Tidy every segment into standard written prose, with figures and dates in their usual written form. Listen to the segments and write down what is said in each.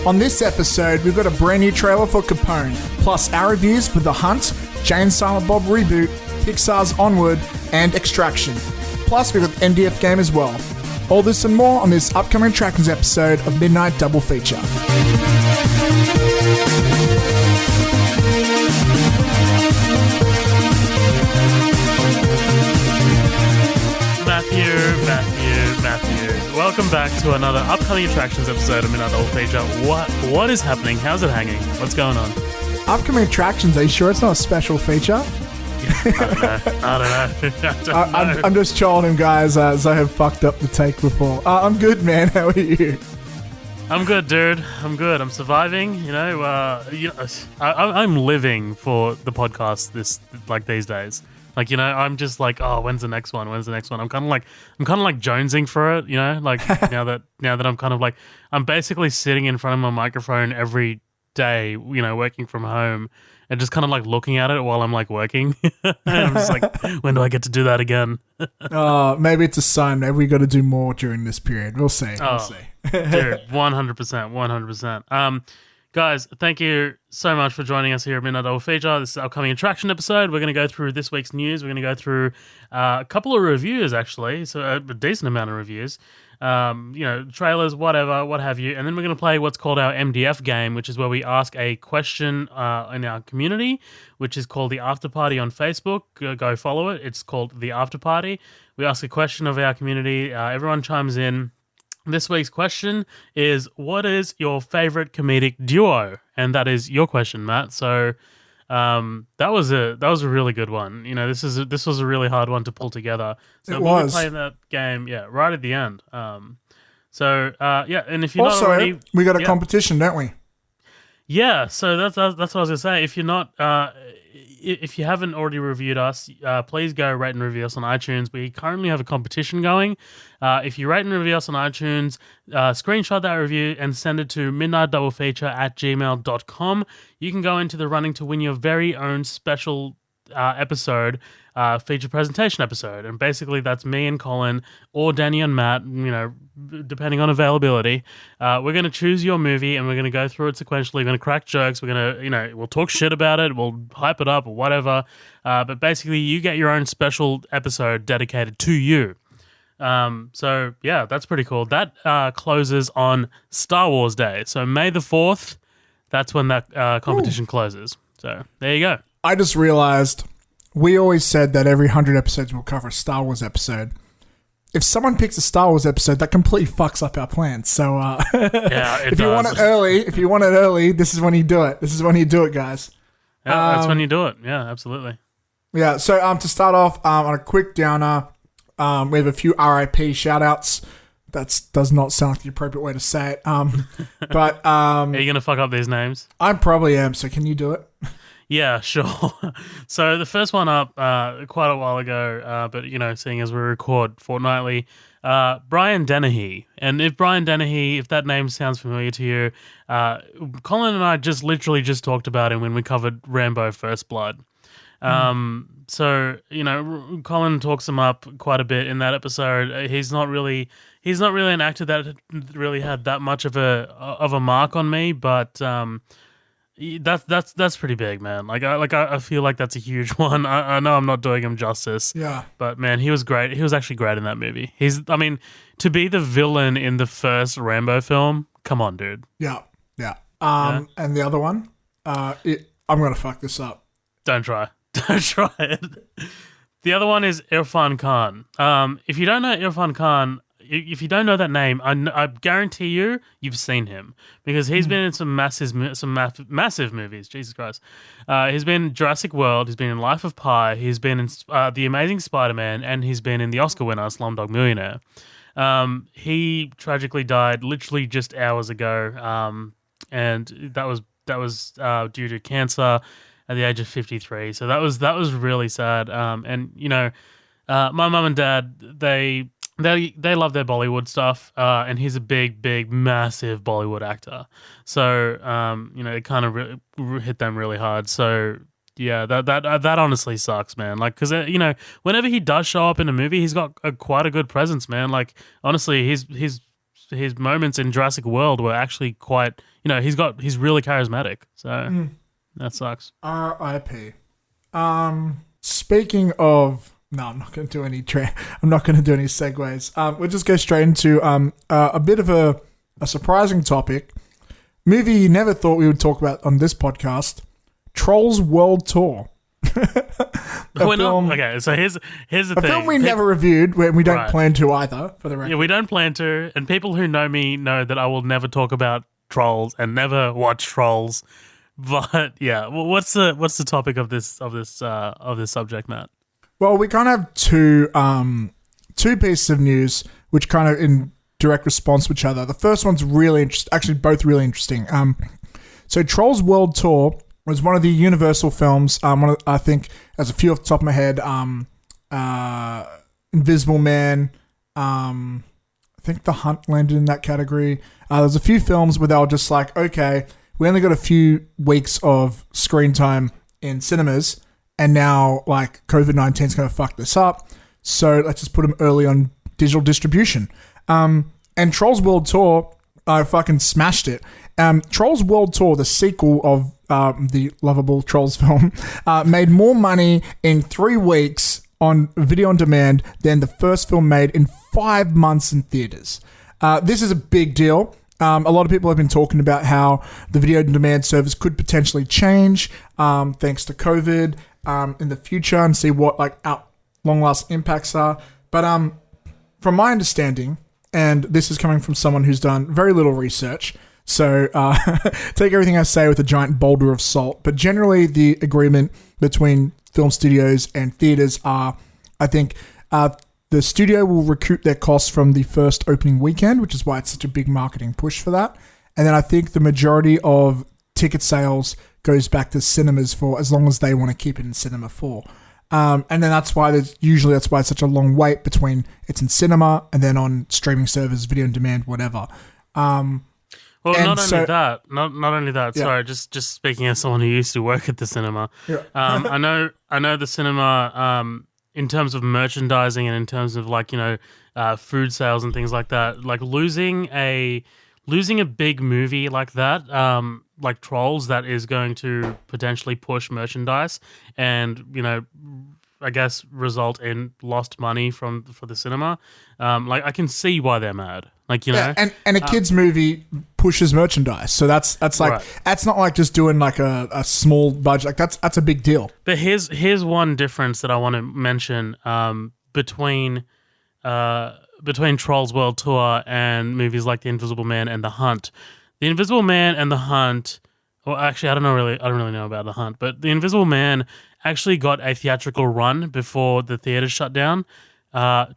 On this episode, we've got a brand new trailer for Capone, plus our reviews for The Hunt, Jay and Silent Bob Reboot, Pixar's Onward, and Extraction. Plus, we've got the MDF game as well. All this and more on this upcoming Attractions episode of Midnight Double Feature. Matthew. Welcome back to another upcoming Attractions episode of Midnight Double Feature. What is happening? How's it hanging? What's going on? Upcoming Attractions, are you sure it's not a special feature? I don't know. I'm just trolling him, guys, as I have fucked up the take before. I'm good, man. How are you? I'm good, dude. I'm good. I'm surviving. I'm living for the podcast these days. I'm just like, oh, when's the next one? I'm kind of like jonesing for it, now that I'm kind of like, I'm basically sitting in front of my microphone every day, working from home, and just kind of like looking at it while I'm like working. And I'm just like, when do I get to do that again? Maybe it's a sign. Maybe we got to do more during this period. We'll see. Dude, 100%. Guys, thank you so much for joining us here at Midnight Double Feature. This is our upcoming attraction episode. We're going to go through this week's news. We're going to go through a couple of reviews, actually, so a decent amount of reviews. Trailers, whatever, what have you. And then we're going to play what's called our MDF game, which is where we ask a question in our community, which is called the After Party on Facebook. Go follow it. It's called the After Party. We ask a question of our community. Everyone chimes in. This week's question is, what is your favorite comedic duo? And that is your question, Matt. So that was a really good one. This was a really hard one to pull together. So we'll be playing that game, right at the end. And if you're also, not already, we got a competition, don't we? Yeah, so that's what I was gonna say. If you're not, if you haven't already reviewed us, please go rate and review us on iTunes. We currently have a competition going. If you rate and review us on iTunes, screenshot that review and send it to midnightdoublefeature@gmail.com. You can go into the running to win your very own special episode, feature presentation episode. And basically that's me and Colin or Danny and Matt, depending on availability. We're going to choose your movie and we're going to go through it sequentially. We're going to crack jokes. We're going to, we'll talk shit about it. We'll hype it up or whatever. But basically you get your own special episode dedicated to you. That's pretty cool. That closes on Star Wars Day. So May the 4th, that's when that competition closes. So there you go. I just realized we always said that every 100 episodes we'll cover a Star Wars episode. If someone picks a Star Wars episode, that completely fucks up our plans. So if you want it early, this is when you do it. Guys. Yeah, that's when you do it. Yeah, absolutely. Yeah, so to start off on a quick downer, we have a few RIP shout-outs. That does not sound like the appropriate way to say it. But are you going to fuck up these names? I probably am, so can you do it? Yeah, sure. So the first one up quite a while ago, but seeing as we record fortnightly, Brian Dennehy. And if Brian Dennehy, if that name sounds familiar to you, Colin and I literally just talked about him when we covered Rambo First Blood. Colin talks him up quite a bit in that episode. He's not really an actor that really had that much of a mark on me, but that's pretty big, man. I feel like that's a huge one. I know I'm not doing him justice. Yeah. But man, he was great. He was actually great in that movie. To be the villain in the first Rambo film, come on, dude. Yeah. And the other one, I'm gonna fuck this up. Don't try it. The other one is Irrfan Khan. If you don't know Irrfan Khan, if you don't know that name, I guarantee you've seen him because he's been in some massive movies. Jesus Christ. He's been in Jurassic World. He's been in Life of Pi. He's been in The Amazing Spider-Man, and he's been in the Oscar winner Slumdog Millionaire. He tragically died literally just hours ago, and that was due to cancer at the age of 53. So that was really sad. My mum and dad, they love their Bollywood stuff, and he's a big, massive Bollywood actor. So, it kind of hit them really hard. So, yeah, that honestly sucks, man. Because whenever he does show up in a movie, he's got quite a good presence, man. Honestly, he's his moments in Jurassic World were actually quite. He's really charismatic. So that sucks. R.I.P. Speaking of, no, I'm not going to do any. I'm not going to do any segues. We'll just go straight into a bit of a surprising topic. Movie you never thought we would talk about on this podcast: Trolls World Tour. Okay, so here's the thing. A film we never reviewed, and we don't plan to either, for the record. Yeah, we don't plan to, and people who know me know that I will never talk about Trolls and never watch Trolls. But yeah, what's the topic of this subject, Matt? Well, we kind of have two pieces of news which kind of in direct response to each other. The first one's really interesting, actually both really interesting. So Trolls World Tour was one of the Universal films. I think there's a few off the top of my head. Invisible Man. I think The Hunt landed in that category. There's a few films where they were just like, okay, we only got a few weeks of screen time in cinemas, and now like COVID-19 is going to fuck this up. So let's just put them early on digital distribution. And Trolls World Tour, I fucking smashed it. Trolls World Tour, the sequel of the lovable Trolls film, made more money in 3 weeks on video on demand than the first film made in 5 months in theaters. This is a big deal. A lot of people have been talking about how the video on demand service could potentially change thanks to COVID in the future, and see what like long-lasting impacts are. But from my understanding, and this is coming from someone who's done very little research, so take everything I say with a giant boulder of salt. But generally, the agreement between film studios and theaters are, I think, the studio will recoup their costs from the first opening weekend, which is why it's such a big marketing push for that. And then I think the majority of ticket sales goes back to cinemas for as long as they want to keep it in cinema for. And then that's why it's such a long wait between it's in cinema and then on streaming services, video on demand, whatever. Well, not only that. Yeah. Sorry, just speaking as someone who used to work at the cinema. Yeah. I know the cinema in terms of merchandising and in terms of like food sales and things like that. Like losing a big movie like that, like Trolls, that is going to potentially push merchandise and I guess result in lost money for the cinema. Like I can see why they're mad. Like and a kids movie pushes merchandise, so that's like right. That's not like just doing like a small budget. Like that's a big deal. But here's one difference that I want to mention between Trolls World Tour and movies like The Invisible Man and The Hunt. The Invisible Man and The Hunt. Well, actually, I don't really know about The Hunt, but The Invisible Man actually got a theatrical run before the theaters shut down.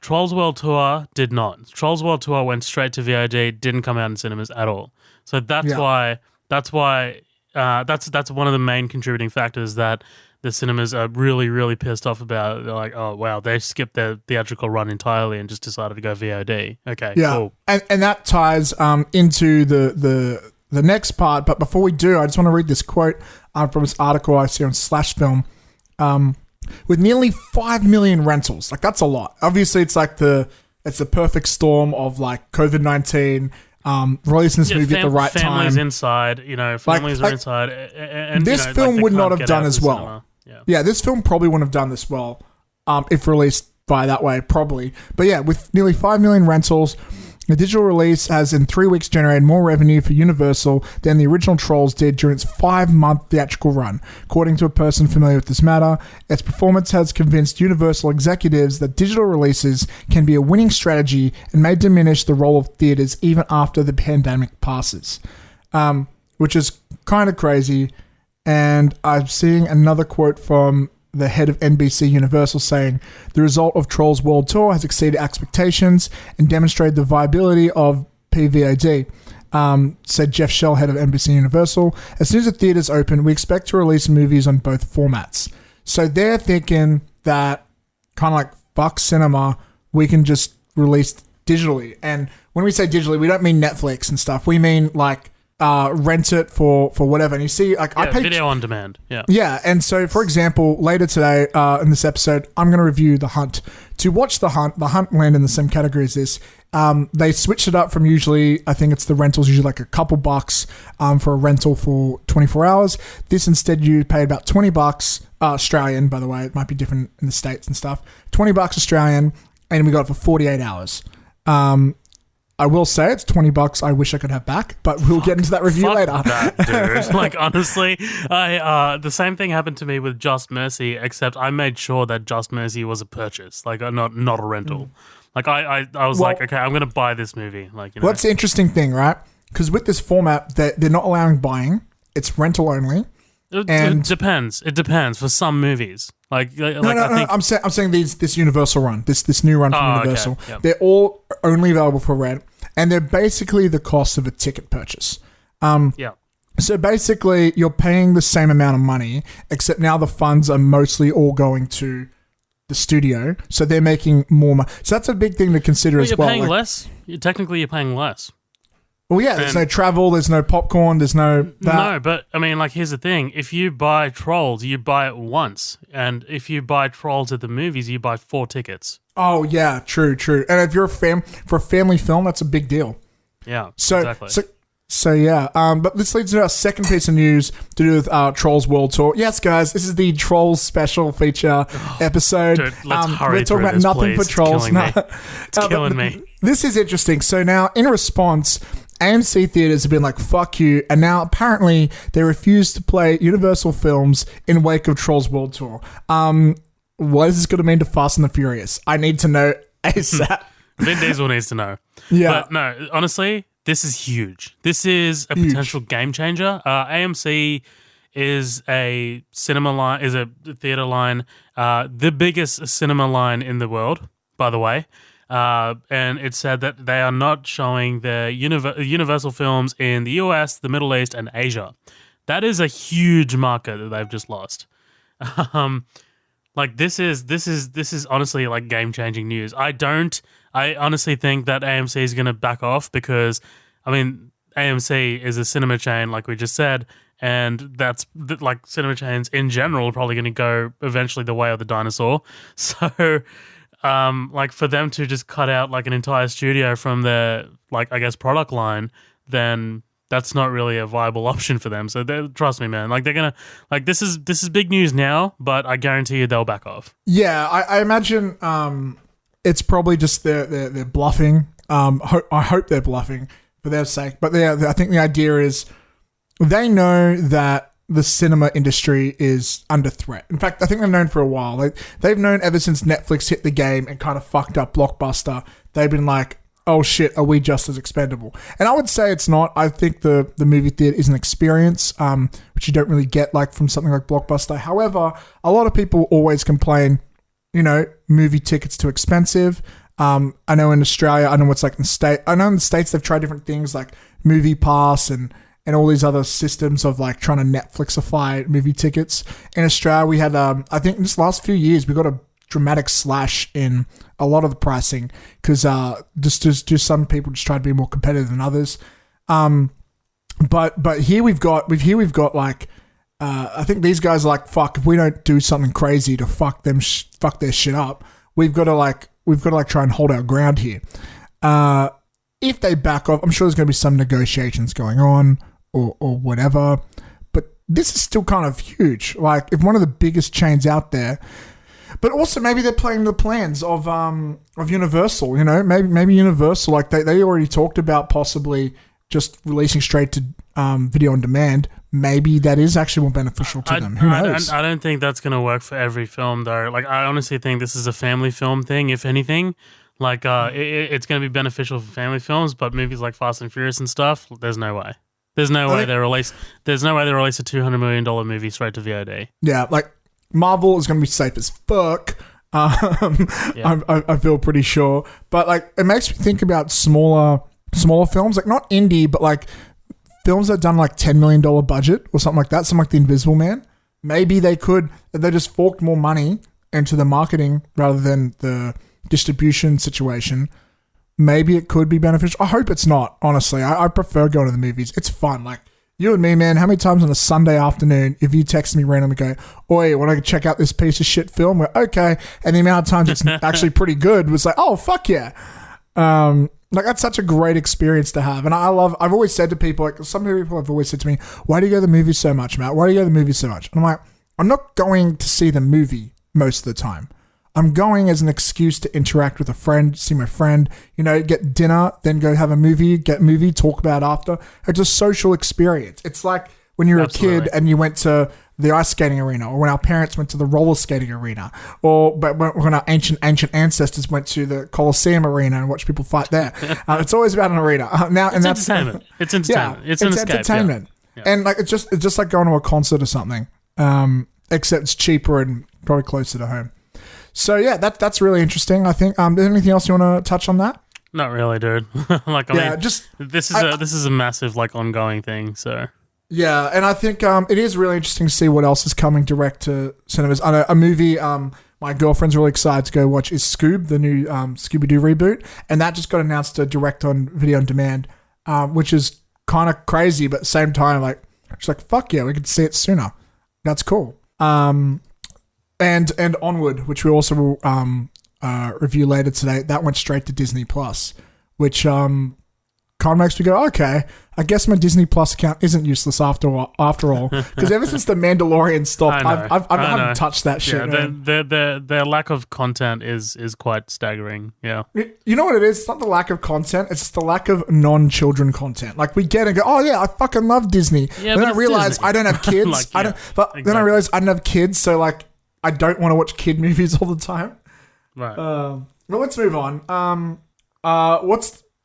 Trolls World Tour did not. Trolls World Tour went straight to VOD, didn't come out in cinemas at all. So that's why that's one of the main contributing factors that the cinemas are really, really pissed off about. They're like, oh wow, they skipped their theatrical run entirely and just decided to go VOD. Okay, cool. And that ties into the next part. But before we do, I just want to read this quote from this article I see on Slashfilm. With nearly 5 million rentals, like that's a lot. Obviously, it's the perfect storm of like COVID-19, releasing this movie at the right time. Families inside, families are inside. And this film would not have done as well. Yeah, this film probably wouldn't have done this well if released by that way, probably. But yeah, with nearly 5 million rentals, the digital release has in 3 weeks generated more revenue for Universal than the original Trolls did during its 5-month theatrical run. According to a person familiar with this matter, its performance has convinced Universal executives that digital releases can be a winning strategy and may diminish the role of theaters even after the pandemic passes, which is kind of crazy. And I'm seeing another quote from the head of NBC Universal saying, the result of Trolls World Tour has exceeded expectations and demonstrated the viability of PVOD, said Jeff Shell, head of NBC Universal. As soon as the theaters open, we expect to release movies on both formats. So they're thinking that kind of like fuck cinema, we can just release digitally. And when we say digitally, we don't mean Netflix and stuff. We mean like rent it for whatever. And you see, like I pay video on demand. Yeah. And so, for example, later today in this episode, I'm going to review The Hunt. To watch The Hunt landed in the same category as this. They switched it up from usually, I think it's the rentals, usually like a couple bucks for a rental for 24 hours. This instead, you pay about $20 Australian, by the way. It might be different in the States and stuff. $20 Australian, and we got it for 48 hours. I will say it's $20 I wish I could have back, but we'll get into that review later. That, dude. Like, honestly, the same thing happened to me with Just Mercy, except I made sure that Just Mercy was a purchase, like not a rental. Like, I was like, okay, I'm going to buy this movie. Like, you know. Well, that's the interesting thing, right? Because with this format, they're not allowing buying. It's rental only. It depends. It depends for some movies. I think I'm saying this Universal run, this new run from Universal. Okay. Yep. They're all only available for rent, and they're basically the cost of a ticket purchase. Yeah. So basically, you're paying the same amount of money, except now the funds are mostly all going to the studio, so they're making more money. So that's a big thing to consider as well. You're paying less. Technically, you're paying less. Well, yeah, there's no travel, there's no popcorn, there's no that. No, but I mean, like, here's the thing. If you buy Trolls, you buy it once. And if you buy Trolls at the movies, you buy 4 tickets. Oh, yeah, true. And if you're for a family film, that's a big deal. Yeah, exactly. So Yeah, but this leads to our second piece of news to do with Trolls World Tour. Yes, guys, this is the Trolls special feature episode. Dude, let's hurry we're talking through about this, nothing please. for Trolls. It's killing me. This is interesting. So now, in response, AMC theaters have been like, fuck you, and now apparently they refuse to play Universal films in wake of Trolls World Tour. What is this going to mean to Fast and the Furious? I need to know ASAP. Vin Diesel needs to know. Yeah. But no, honestly, this is huge. This is a potential game changer. AMC is a cinema line, is a theater line, the biggest cinema line in the world, by the way. And it said that they are not showing the Universal films in the US, the Middle East, and Asia. That is a huge market that they've just lost. Like, this is honestly like game changing news. I honestly think that AMC is going to back off because, I mean, AMC is a cinema chain, like we just said, and that's like cinema chains in general are probably going to go eventually the way of the dinosaur. So, like, for them to just cut out like an entire studio from their, like, I guess, product line, then that's not really a viable option for them. So trust me, man. Like, they're gonna, like, this is big news now, but I guarantee you they'll back off. Yeah, I imagine it's probably just they're bluffing. I hope they're bluffing for their sake. But I think the idea is they know that the cinema industry is under threat. In fact, I think they've known for a while. They've known ever since Netflix hit the game and kind of fucked up Blockbuster. They've been like, oh shit, are we just as expendable? And I would say it's not. I think the movie theater is an experience, which you don't really get like from something like Blockbuster. However, a lot of people always complain, movie tickets too expensive. I know in Australia, I know what's like in the States. I know in the States they've tried different things like Movie Pass and all these other systems of like trying to Netflixify movie tickets. In Australia, we had, I think in this last few years, we got a dramatic slash in a lot of the pricing because just some people just try to be more competitive than others. But here we've got like, I think these guys are like, fuck, if we don't do something crazy to fuck their shit up, we've got to try and hold our ground here. If they back off, I'm sure there's going to be some negotiations going on or whatever. But this is still kind of huge. Like, if one of the biggest chains out there, but also maybe they're playing the plans of Universal. Maybe Universal, like they already talked about possibly just releasing straight to video on demand. Maybe that is actually more beneficial to them. Who knows? I don't think that's going to work for every film, though. Like, I honestly think this is a family film thing, if anything. Like, it's going to be beneficial for family films, but movies like Fast and Furious and stuff, there's no way. There's no way they release a $200 million movie straight to VOD. Yeah, like Marvel is going to be safe as fuck. I feel pretty sure, but like it makes me think about smaller films, like not indie, but like films that are done like $10 million budget or something like that. Something like The Invisible Man. Maybe they just forked more money into the marketing rather than the distribution situation. Maybe it could be beneficial. I hope it's not, honestly. I prefer going to the movies. It's fun. Like, you and me, man, how many times on a Sunday afternoon, if you text me randomly and go, oi, want to check out this piece of shit film? We're okay. And the amount of times it's actually pretty good was like, oh, fuck yeah. Like, that's such a great experience to have. And I've always said to people, like, some people have always said to me, why do you go to the movies so much, Matt? Why do you go to the movies so much? And I'm like, I'm not going to see the movie most of the time. I'm going as an excuse to interact with a friend, see my friend, get dinner, then go have a movie, talk about it after. It's a social experience. It's like when you're a kid and you went to the ice skating arena, or when our parents went to the roller skating arena, but when our ancient ancestors went to the Colosseum arena and watched people fight there. It's always about an arena. It's entertainment. It's entertainment. Yeah, it's entertainment. Yeah. And like it's just like going to a concert or something, except it's cheaper and probably closer to home. So yeah, that's really interesting. I think. Is there anything else you want to touch on that? Not really, dude. This is a massive like ongoing thing. So. Yeah, and I think it is really interesting to see what else is coming direct to cinemas. I know a movie my girlfriend's really excited to go watch is Scoob, the new Scooby-Doo reboot, and that just got announced to direct on video on demand, which is kind of crazy, but at the same time, like, she's like, fuck yeah, we could see it sooner. That's cool. And Onward, which we also will review later today, that went straight to Disney Plus, which kind of makes me go, okay, I guess my Disney Plus account isn't useless after all. Because ever since The Mandalorian stopped, I haven't touched that shit. Yeah, their lack of content is quite staggering. Yeah. You know what it is? It's not the lack of content. It's just the lack of non-children content. Like, we get and go, oh yeah, I fucking love Disney. Yeah, then I realize I don't have kids. Then I realize I don't have kids, so like I don't want to watch kid movies all the time. Right. Well, let's move on.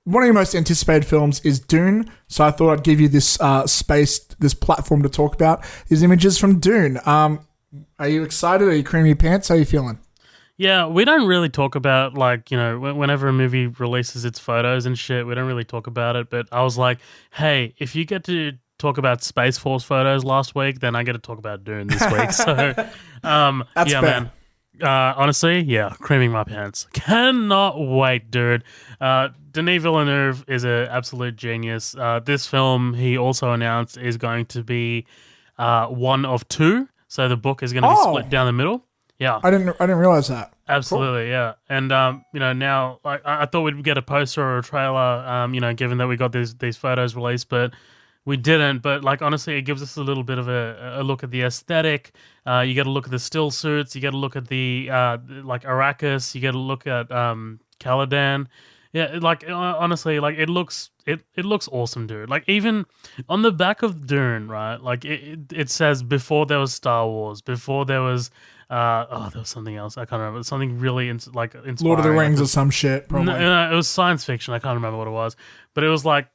One of your most anticipated films is Dune, so I thought I'd give you this this platform to talk about these images from Dune. Are you excited? Are you creaming your pants? How are you feeling? Yeah, we don't really talk about, like, whenever a movie releases its photos and shit, we don't really talk about it, but I was like, hey, if you get to talk about Space Force photos last week, then I get to talk about Dune this week. So, that's fair. Man. Honestly, yeah, creaming my pants. Cannot wait, dude. Denis Villeneuve is an absolute genius. This film, he also announced, is going to be one of two. So the book is going to be split down the middle. Yeah, I didn't realize that. Absolutely, cool. Yeah. And now I thought we'd get a poster or a trailer. Given that we got these photos released, but we didn't, but like honestly, it gives us a little bit of a look at the aesthetic. You get a look at the still suits. You get a look at the like Arrakis. You get a look at Caladan. Yeah, honestly, like it looks awesome, dude. Like even on the back of Dune, right? Like it says before there was Star Wars, before there was there was something else. I can't remember. Something really inspiring. Lord of the Rings or some shit. Probably. No, it was science fiction. I can't remember what it was, but it was like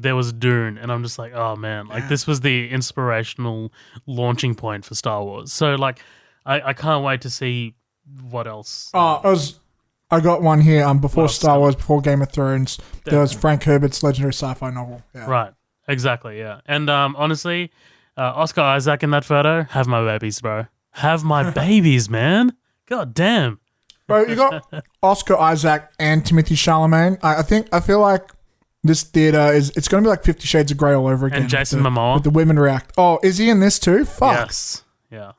there was Dune, and I'm just like, oh man, like this was the inspirational launching point for Star Wars. So like, I can't wait to see what else. I got one here. Before Star Wars, before Game of Thrones, there was Frank Herbert's legendary sci-fi novel. Yeah. Right, exactly, yeah. And honestly, Oscar Isaac in that photo, have my babies, bro. Have my babies, man. God damn. Bro, you got Oscar Isaac and Timothée Chalamet. I feel like this theater it's going to be like 50 Shades of Grey all over again. And Jason Momoa. With the women react. Oh, is he in this too? Fuck. Yes. Yeah.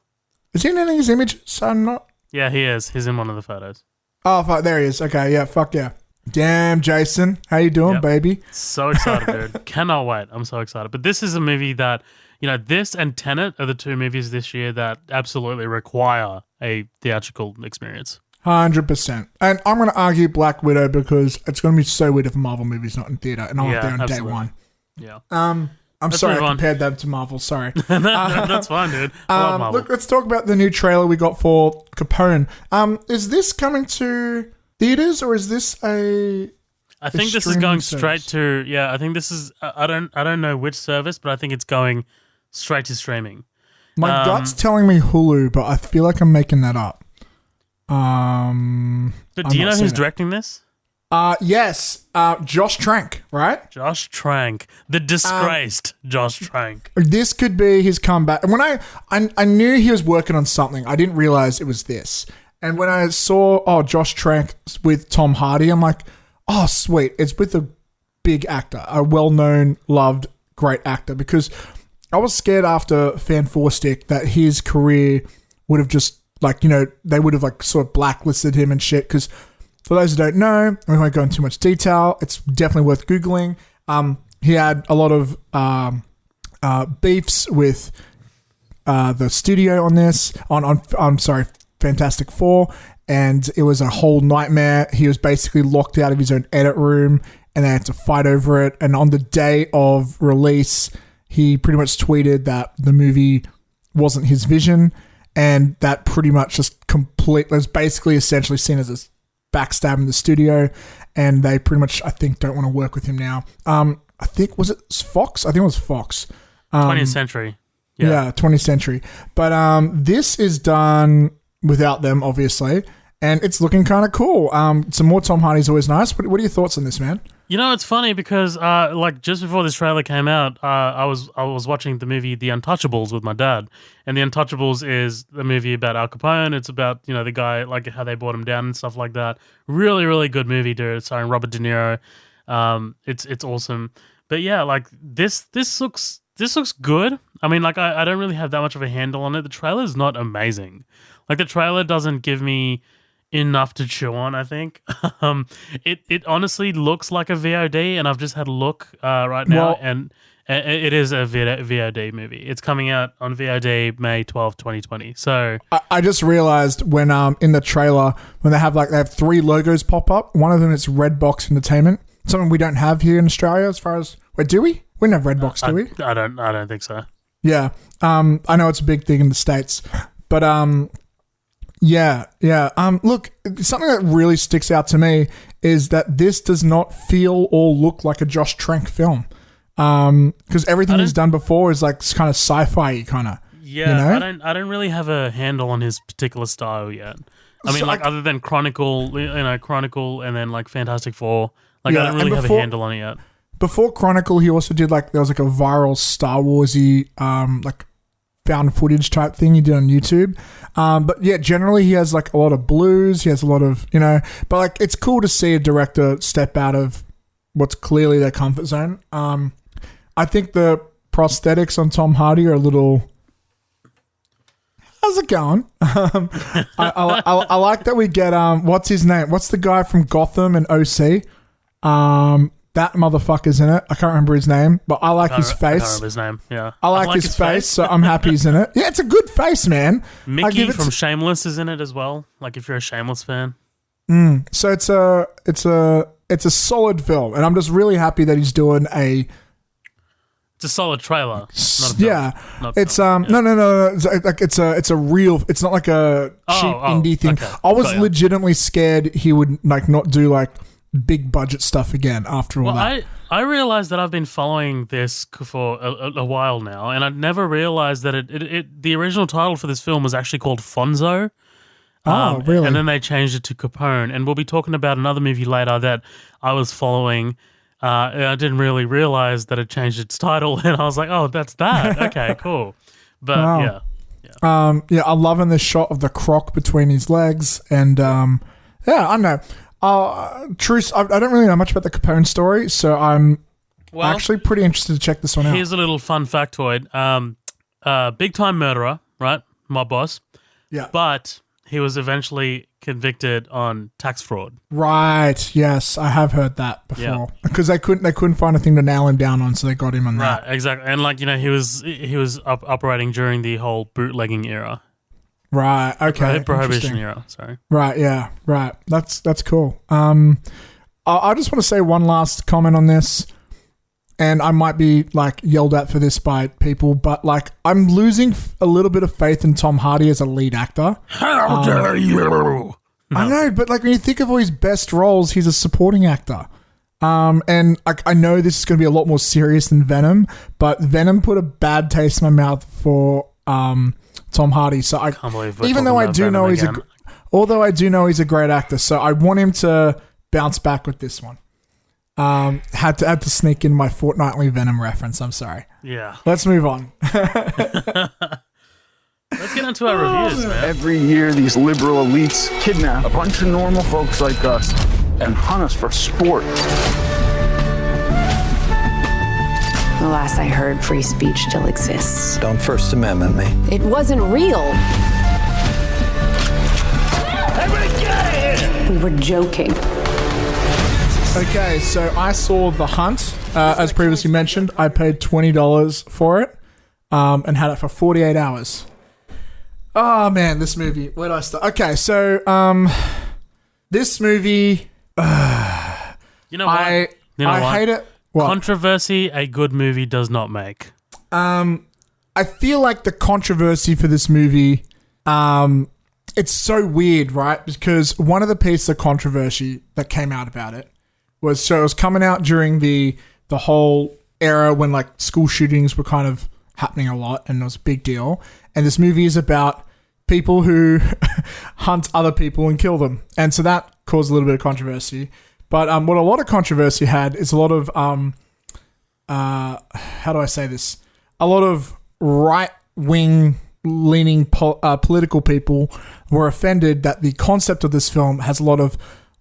Is he in any of his images? So I'm not. Yeah, he is. He's in one of the photos. Oh, fuck. There he is. Okay, yeah, fuck yeah. Damn, Jason. How you doing, baby? So excited, dude. Cannot wait. I'm so excited. But this is a movie that, this and Tenet are the two movies this year that absolutely require a theatrical experience. 100%. And I'm going to argue Black Widow because it's going to be so weird if a Marvel movie's not in theater and I'm there on day one. Yeah. I'm sorry I compared that to Marvel. Sorry. No, that's fine, dude. I love Marvel. Look, let's talk about the new trailer we got for Capone. Is this coming to theaters or is this a? I think this is going straight to. Yeah, I think this is. I don't know which service, but I think it's going straight to streaming. My gut's telling me Hulu, but I feel like I'm making that up. But do you know who's directing this? Yes, Josh Trank, right? Josh Trank, the disgraced Josh Trank. This could be his comeback. And when I knew he was working on something, I didn't realize it was this. And when I saw Josh Trank with Tom Hardy, I'm like, oh sweet, it's with a big actor, a well-known, loved, great actor. Because I was scared after Fan Four Stick that his career would have just they would have sort of blacklisted him and shit because For those who don't know, we won't go into too much detail. It's definitely worth Googling. He had a lot of beefs with the studio on this, Fantastic Four, and it was a whole nightmare. He was basically locked out of his own edit room, and they had to fight over it. And on the day of release, he pretty much tweeted that the movie wasn't his vision, and that pretty much just was basically essentially seen as a backstab in the studio, and they pretty much, I think, don't want to work with him now. I think, was it Fox? I think it was Fox. 20th Century. Yeah, 20th Century. But this is done without them, obviously, and it's looking kind of cool. Some more Tom Hardy's always nice. What are your thoughts on this, man? You know, it's funny because just before this trailer came out, I was watching the movie The Untouchables with my dad, and The Untouchables is the movie about Al Capone. It's about, you know, the guy, like how they brought him down and stuff like that. Really, really good movie, dude. Starring Robert De Niro. It's awesome. But yeah, like this looks good. I mean, like I don't really have that much of a handle on it. The trailer is not amazing. Like the trailer doesn't give me enough to chew on, I think. It honestly looks like a VOD, and I've just had a look right now, and it is a VOD movie. It's coming out on VOD May 12th, 2020. So I just realized when in the trailer, when they have three logos pop up, one of them is Redbox Entertainment, something we don't have here in Australia as far as... Wait, do we? We don't have Redbox, do we? I don't think so. Yeah. I know it's a big thing in the States, but yeah. Look, something that really sticks out to me is that this does not feel or look like a Josh Trank film. Because everything he's done before is like kind of sci-fi kind of. Yeah, you know? I don't really have a handle on his particular style yet. I mean, other than Chronicle, and then like Fantastic Four, I don't really have a handle on it yet. Before Chronicle, he also did there was like a viral Star Warsy found footage type thing he did on YouTube. But yeah, generally he has like a lot of blues. He has a lot of, but like it's cool to see a director step out of what's clearly their comfort zone. I think the prosthetics on Tom Hardy are a little... How's it going? I like that we get, what's his name? What's the guy from Gotham and OC? That motherfucker's in it. I can't remember his name, but I like his face. I can't remember his name, yeah. I like his face, so I'm happy he's in it. Yeah, it's a good face, man. Mickey from Shameless is in it as well, like if you're a Shameless fan. So it's a solid film, and I'm just really happy that he's doing a... It's a solid trailer. Not a film. Yeah, it's no. It's a real. It's not like a cheap indie thing. Okay. I was legitimately scared he would not do big budget stuff again after all that. I realized that I've been following this for a while now, and I'd never realized that the original title for this film was actually called Fonzo. Oh, really? And then they changed it to Capone, and we'll be talking about another movie later that I was following. I didn't really realize that it changed its title, and I was like, "Oh, that's that." Okay, cool. But wow. Yeah. I'm loving the shot of the croc between his legs, and I don't know. Truce, I don't really know much about the Capone story, so I'm actually pretty interested to check this one out. Here's a little fun factoid: big time murderer, right? My boss. Yeah, but he was eventually convicted on tax fraud. Right. Yes, I have heard that before. Because they couldn't find a thing to nail him down on, so they got him on that. Right. Exactly. And he was operating during the whole bootlegging era. Right. Okay. Prohibition era. Sorry. Right. Yeah. Right. That's cool. I just want to say one last comment on this. And I might be yelled at for this by people, but I'm losing a little bit of faith in Tom Hardy as a lead actor. How dare you? No. I know, but when you think of all his best roles, he's a supporting actor. And I know this is going to be a lot more serious than Venom, but Venom put a bad taste in my mouth for Tom Hardy. So I can't believe even though I do know he's a great actor, so I want him to bounce back with this one. Had to sneak in my fortnightly Venom reference. I'm sorry. Yeah. Let's move on. Let's get into our reviews, man. Every year, these liberal elites kidnap a bunch of normal folks like us and hunt us for sport. The last I heard, free speech still exists. Don't First Amendment me. It wasn't real. Everybody get out of here! We were joking. Okay, so I saw The Hunt, as previously mentioned. I paid $20 for it, and had it for 48 hours. Oh man, this movie. Where do I start? Okay, so this movie. You know what? I hate it. What? Controversy a good movie does not make. I feel like the controversy for this movie, it's so weird, right? Because one of the pieces of controversy that came out about it was, so it was coming out during the whole era when like school shootings were kind of happening a lot and it was a big deal. And this movie is about people who hunt other people and kill them. And so that caused a little bit of controversy. But what a lot of controversy had is a lot of, how do I say this? A lot of right-wing leaning political people were offended that the concept of this film has a lot of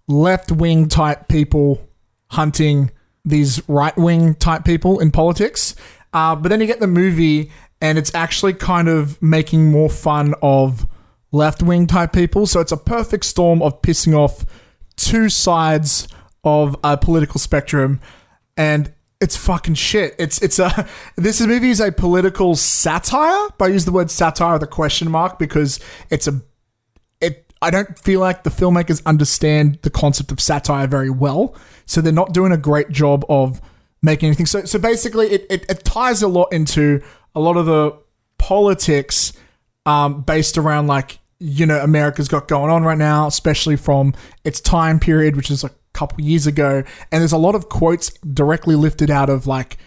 left-wing type people hunting these right-wing type people in politics. But then you get the movie and it's actually kind of making more fun of left-wing type people. So it's a perfect storm of pissing off two sides of a political spectrum, and it's fucking shit. This movie is a political satire, but I use the word satire with a question mark because I don't feel like the filmmakers understand the concept of satire very well, so they're not doing a great job of making anything. So basically, it ties a lot into a lot of the politics based around like, you know, America's got going on right now, especially from its time period, which is like a couple years ago. And there's a lot of quotes directly lifted out of like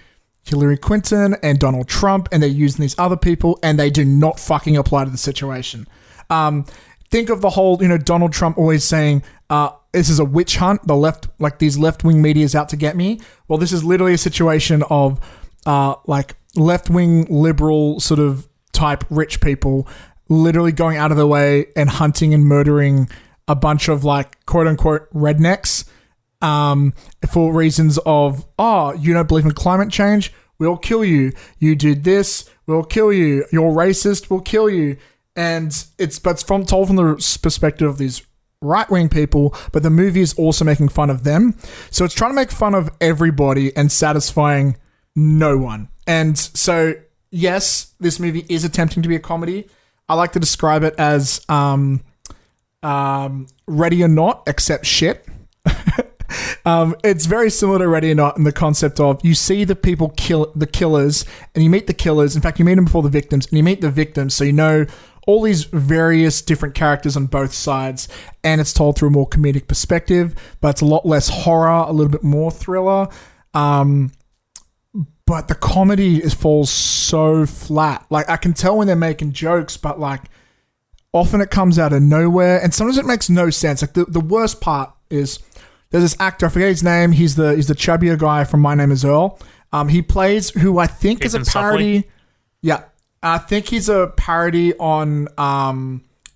Hillary Clinton and Donald Trump, and they're using these other people, and they do not fucking apply to the situation. Think of the whole, you know, Donald Trump always saying, this is a witch hunt. The left, like these left-wing media is out to get me. Well, this is literally a situation of like left-wing liberal sort of type rich people literally going out of their way and hunting and murdering a bunch of like quote-unquote rednecks for reasons of, oh, you don't believe in climate change? We'll kill you. You did this, we'll kill you. You're racist, we'll kill you. And it's told from the perspective of these right-wing people, but the movie is also making fun of them. So it's trying to make fun of everybody and satisfying no one. And so, yes, this movie is attempting to be a comedy. I like to describe it as Ready or Not, except shit. It's very similar to Ready or Not in the concept of you see the people kill the killers and you meet the killers. In fact, you meet them before the victims and you meet the victims. So you know all these various different characters on both sides, and it's told through a more comedic perspective, but it's a lot less horror, a little bit more thriller. But the comedy falls so flat. Like, I can tell when they're making jokes, but like often it comes out of nowhere, and sometimes it makes no sense. Like the worst part is there's this actor, I forget his name. He's the chubbier guy from My Name Is Earl. He plays who I think is a parody. Softly? Yeah. I think he's a parody on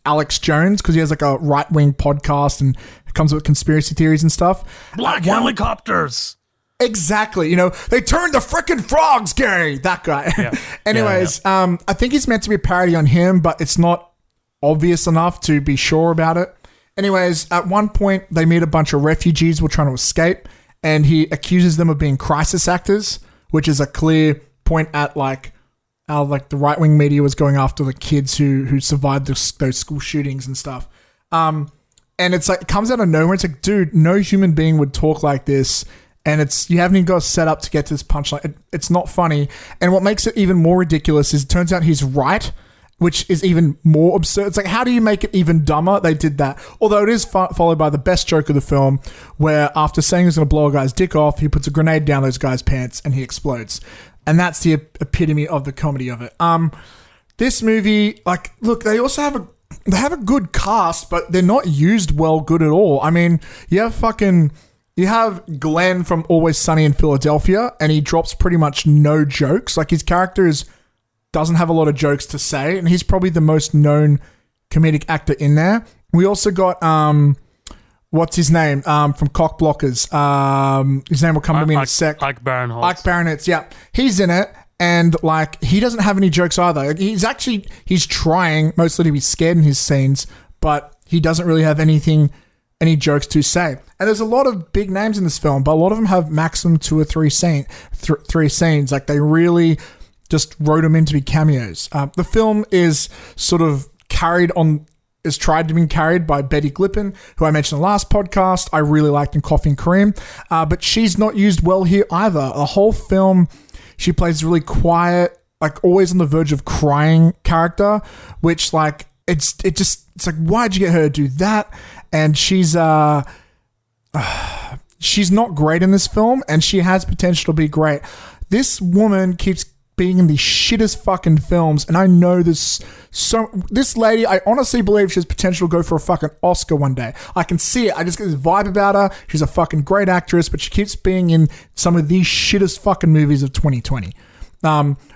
Alex Jones because he has like a right-wing podcast and it comes with conspiracy theories and stuff. Black helicopters. Exactly. You know, they turned the frickin' frogs gay. That guy. Yeah. Anyways, I think he's meant to be a parody on him, but it's not obvious enough to be sure about it. Anyways, at one point, they meet a bunch of refugees who are trying to escape, and he accuses them of being crisis actors, which is a clear point at like how like the right-wing media was going after the kids who survived those school shootings and stuff. And it's like, it comes out of nowhere. It's like, dude, no human being would talk like this. And you haven't even got set up to get to this punchline. It's not funny. And what makes it even more ridiculous is it turns out he's right, which is even more absurd. It's like, how do you make it even dumber? They did that. Although it is followed by the best joke of the film, where after saying he's going to blow a guy's dick off, he puts a grenade down those guy's pants and he explodes. And that's the epitome of the comedy of it. This movie, like, look, they also have a good cast, but they're not used good at all. I mean, you have Glenn from Always Sunny in Philadelphia, and he drops pretty much no jokes. Like, his character doesn't have a lot of jokes to say, and he's probably the most known comedic actor in there. We also got what's his name from Cock Blockers. His name will come to me in a sec. Ike Barinholtz. Ike Barinholtz, yeah, he's in it, and like he doesn't have any jokes either. Like, he's trying mostly to be scared in his scenes, but he doesn't really have any jokes to say. And there's a lot of big names in this film, but a lot of them have maximum 2 or 3 scenes. Like they really just wrote them in to be cameos. The film is sort of tried to be carried by Betty Glippen, who I mentioned in the last podcast. I really liked in Coffee and Cream, but she's not used well here either. The whole film, she plays really quiet, like always on the verge of crying character, which like it's like, why'd you get her to do that? And she's not great in this film, and she has potential to be great. This woman keeps being in the shittest fucking films, and I know this lady, I honestly believe she has potential to go for a fucking Oscar one day. I can see it. I just get this vibe about her. She's a fucking great actress, but she keeps being in some of these shittest fucking movies of 2020.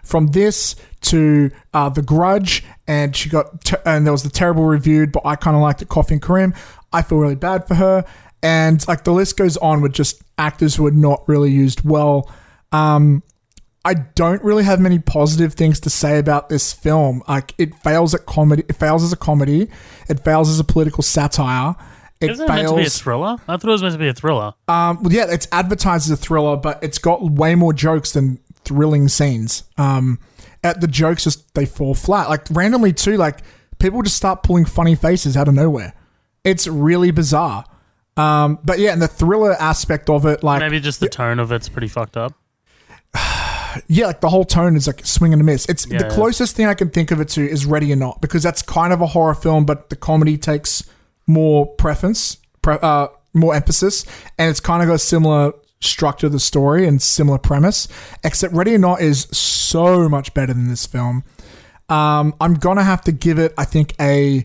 From this to The Grudge, and and there was the terrible reviewed, but I kind of liked it, Coffee and Kareem. I feel really bad for her, and like the list goes on with just actors who are not really used well. I don't really have many positive things to say about this film. Like it fails at comedy. It fails as a comedy. It fails as a political satire. Isn't it meant to be a thriller? I thought it was meant to be a thriller. Yeah, it's advertised as a thriller, but it's got way more jokes than thrilling scenes. The jokes they fall flat. Like randomly too, like people just start pulling funny faces out of nowhere. It's really bizarre. But yeah, and the thriller aspect of it, like maybe just the tone of it's pretty fucked up. Yeah, like the whole tone is like swing and a miss. It's the closest thing I can think of it to is Ready or Not, because that's kind of a horror film, but the comedy takes more more emphasis, and it's kind of got a similar structure of the story and similar premise, except Ready or Not is so much better than this film. I'm gonna have to give it, I think, I'm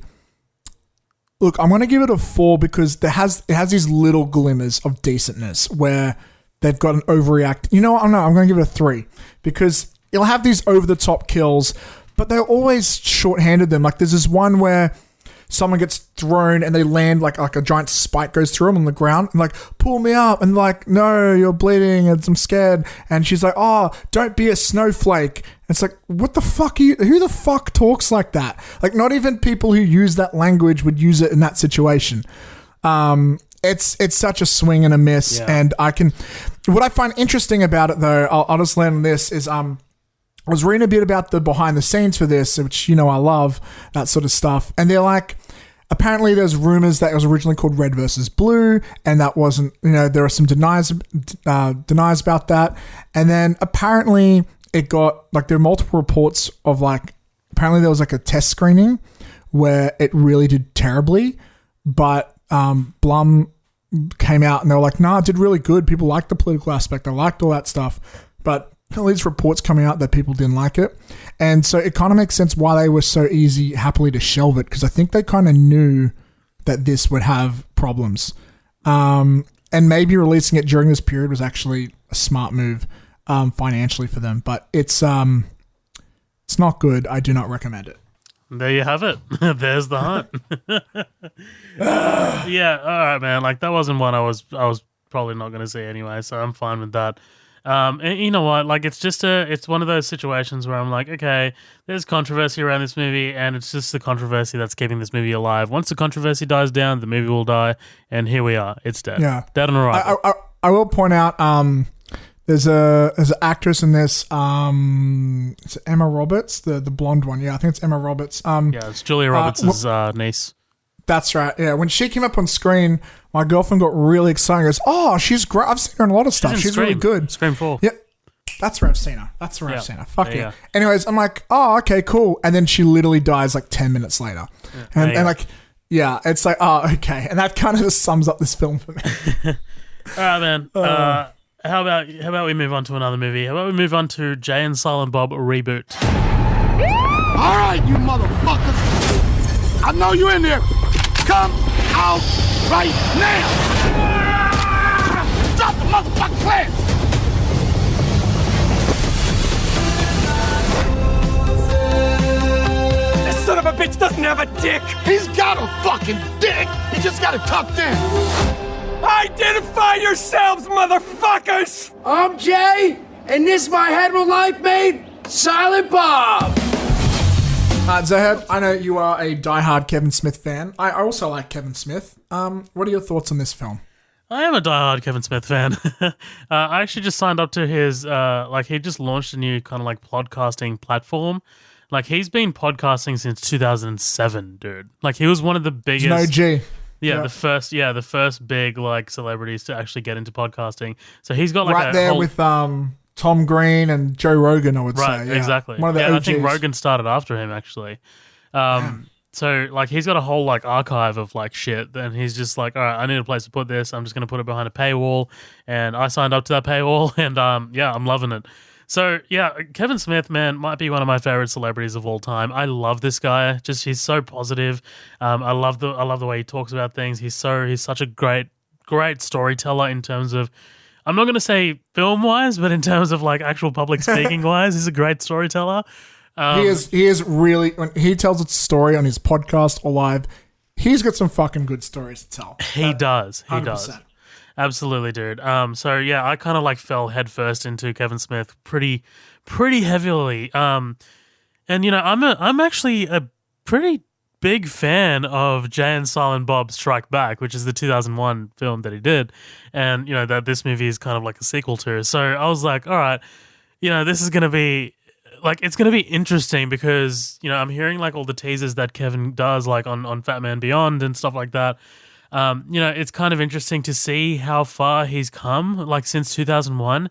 gonna give it a 4 because it has these little glimmers of decentness where they've got an overreact. You know what? I'm going to give it a 3 because it'll have these over-the-top kills, but they're always short-handed them. Like there's this one where someone gets thrown and they land like a giant spike goes through them on the ground and like, pull me up. And like, no, you're bleeding and I'm scared. And she's like, oh, don't be a snowflake. And it's like, what the fuck who the fuck talks like that? Like not even people who use that language would use it in that situation. It's such a swing and a miss, and what I find interesting about it though, I'll just land on this is I was reading a bit about the behind the scenes for this, which I love that sort of stuff, and they're like, apparently there's rumors that it was originally called Red versus Blue, and that wasn't, there are some denies about that, and then apparently it got like there are multiple reports of like apparently there was like a test screening where it really did terribly, but Blum came out and they were like, nah, it did really good. People liked the political aspect. I liked all that stuff. But all these reports coming out that people didn't like it. And so it kind of makes sense why they were so happily to shelve it, because I think they kind of knew that this would have problems. And maybe releasing it during this period was actually a smart move financially for them. But it's not good. I do not recommend it. There you have it. There's the hunt. Yeah, all right, man. Like that wasn't one I was probably not going to see anyway, so I'm fine with that. And you know what? Like it's one of those situations where I'm like, okay, there's controversy around this movie, and it's just the controversy that's keeping this movie alive. Once the controversy dies down, the movie will die, and here we are. It's dead. Yeah, dead on arrival. I will point out. There's an actress in this. It's Emma Roberts, the blonde one. Yeah, I think it's Emma Roberts. It's Julia Roberts' niece. That's right. Yeah, when she came up on screen, my girlfriend got really excited. Goes, "Oh, she's great! I've seen her in a lot of stuff. She's really good." Scream 4. Yeah, that's where I've seen her. I've seen her. Fuck yeah. Anyways, I'm like, oh, okay, cool. And then she literally dies like 10 minutes later, and like, yeah, it's like, oh, okay. And that kind of just sums up this film for me. All right, man. How about we move on to another movie? How about we move on to Jay and Silent Bob Reboot? All right, you motherfuckers. I know you in there. Come out right now. Drop the motherfucking plans. This son of a bitch doesn't have a dick. He's got a fucking dick. He just got it tucked in. Identify yourselves, motherfuckers! I'm Jay, and this my hetero life mate, Silent Bob. Zahed, I know you are a diehard Kevin Smith fan. I also like Kevin Smith. What are your thoughts on this film? I am a diehard Kevin Smith fan. I actually just signed up to his, he just launched a new kind of like podcasting platform. Like, he's been podcasting since 2007, dude. Like, he was one of the biggest. No G. Yeah, the first big like celebrities to actually get into podcasting. So he's got like right there with Tom Green and Joe Rogan, I would say. Right, Yeah. exactly. One of the I OGs. think Rogan started after him actually. So like he's got a whole like archive of like shit, and he's just like, all right, I need a place to put this. I'm just gonna put it behind a paywall, and I signed up to that paywall, and I'm loving it. So yeah, Kevin Smith, man, might be one of my favorite celebrities of all time. I love this guy. Just he's so positive. I love the way he talks about things. He's such a great storyteller in terms of, I'm not gonna say film wise, but in terms of like actual public speaking wise, he's a great storyteller. He is really, when he tells a story on his podcast or live, he's got some fucking good stories to tell. He does. 100%. Absolutely, dude. So yeah, I kind of like fell headfirst into Kevin Smith pretty heavily. And you know, I'm actually a pretty big fan of Jay and Silent Bob Strike Back, which is the 2001 film that he did, and you know that this movie is kind of like a sequel to. So I was like, all right, you know, this is gonna be. Like, it's going to be interesting because, you know, I'm hearing, like, all the teasers that Kevin does, like, on Fat Man Beyond and stuff like that. You know, it's kind of interesting to see how far he's come, like, since 2001.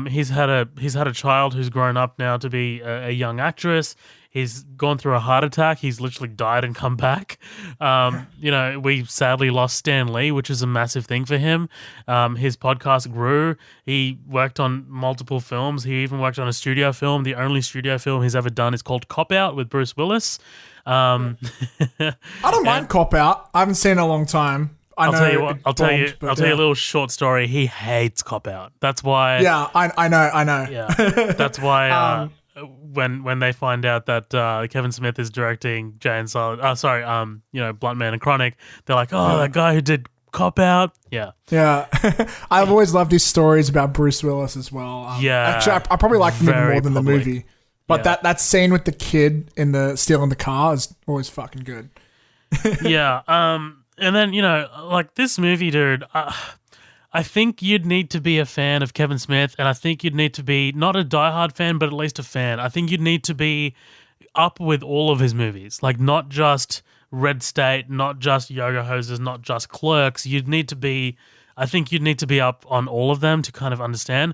He's had a child who's grown up now to be a young actress. He's gone through a heart attack. He's literally died and come back. You know, we sadly lost Stan Lee, which is a massive thing for him. His podcast grew. He worked on multiple films. He even worked on a studio film. The only studio film he's ever done is called Cop Out with Bruce Willis. I don't mind Cop Out. I haven't seen it in a long time. I'll tell you a little short story. He hates Cop Out. That's why. Yeah, I know. Yeah, that's why. When they find out that Kevin Smith is directing Jay and Silent, Blunt Man and Chronic, they're like, oh, that guy who did Cop Out. Yeah. I've always loved his stories about Bruce Willis as well. Actually, I probably like him even more than the movie. But that scene with the kid stealing the car is always fucking good. Yeah. And then, you know, like this movie, dude, I think you'd need to be a fan of Kevin Smith, and I think you'd need to be not a diehard fan, but at least a fan. I think you'd need to be up with all of his movies, like not just Red State, not just Yoga Hosers, not just Clerks. I think you'd need to be up on all of them to kind of understand,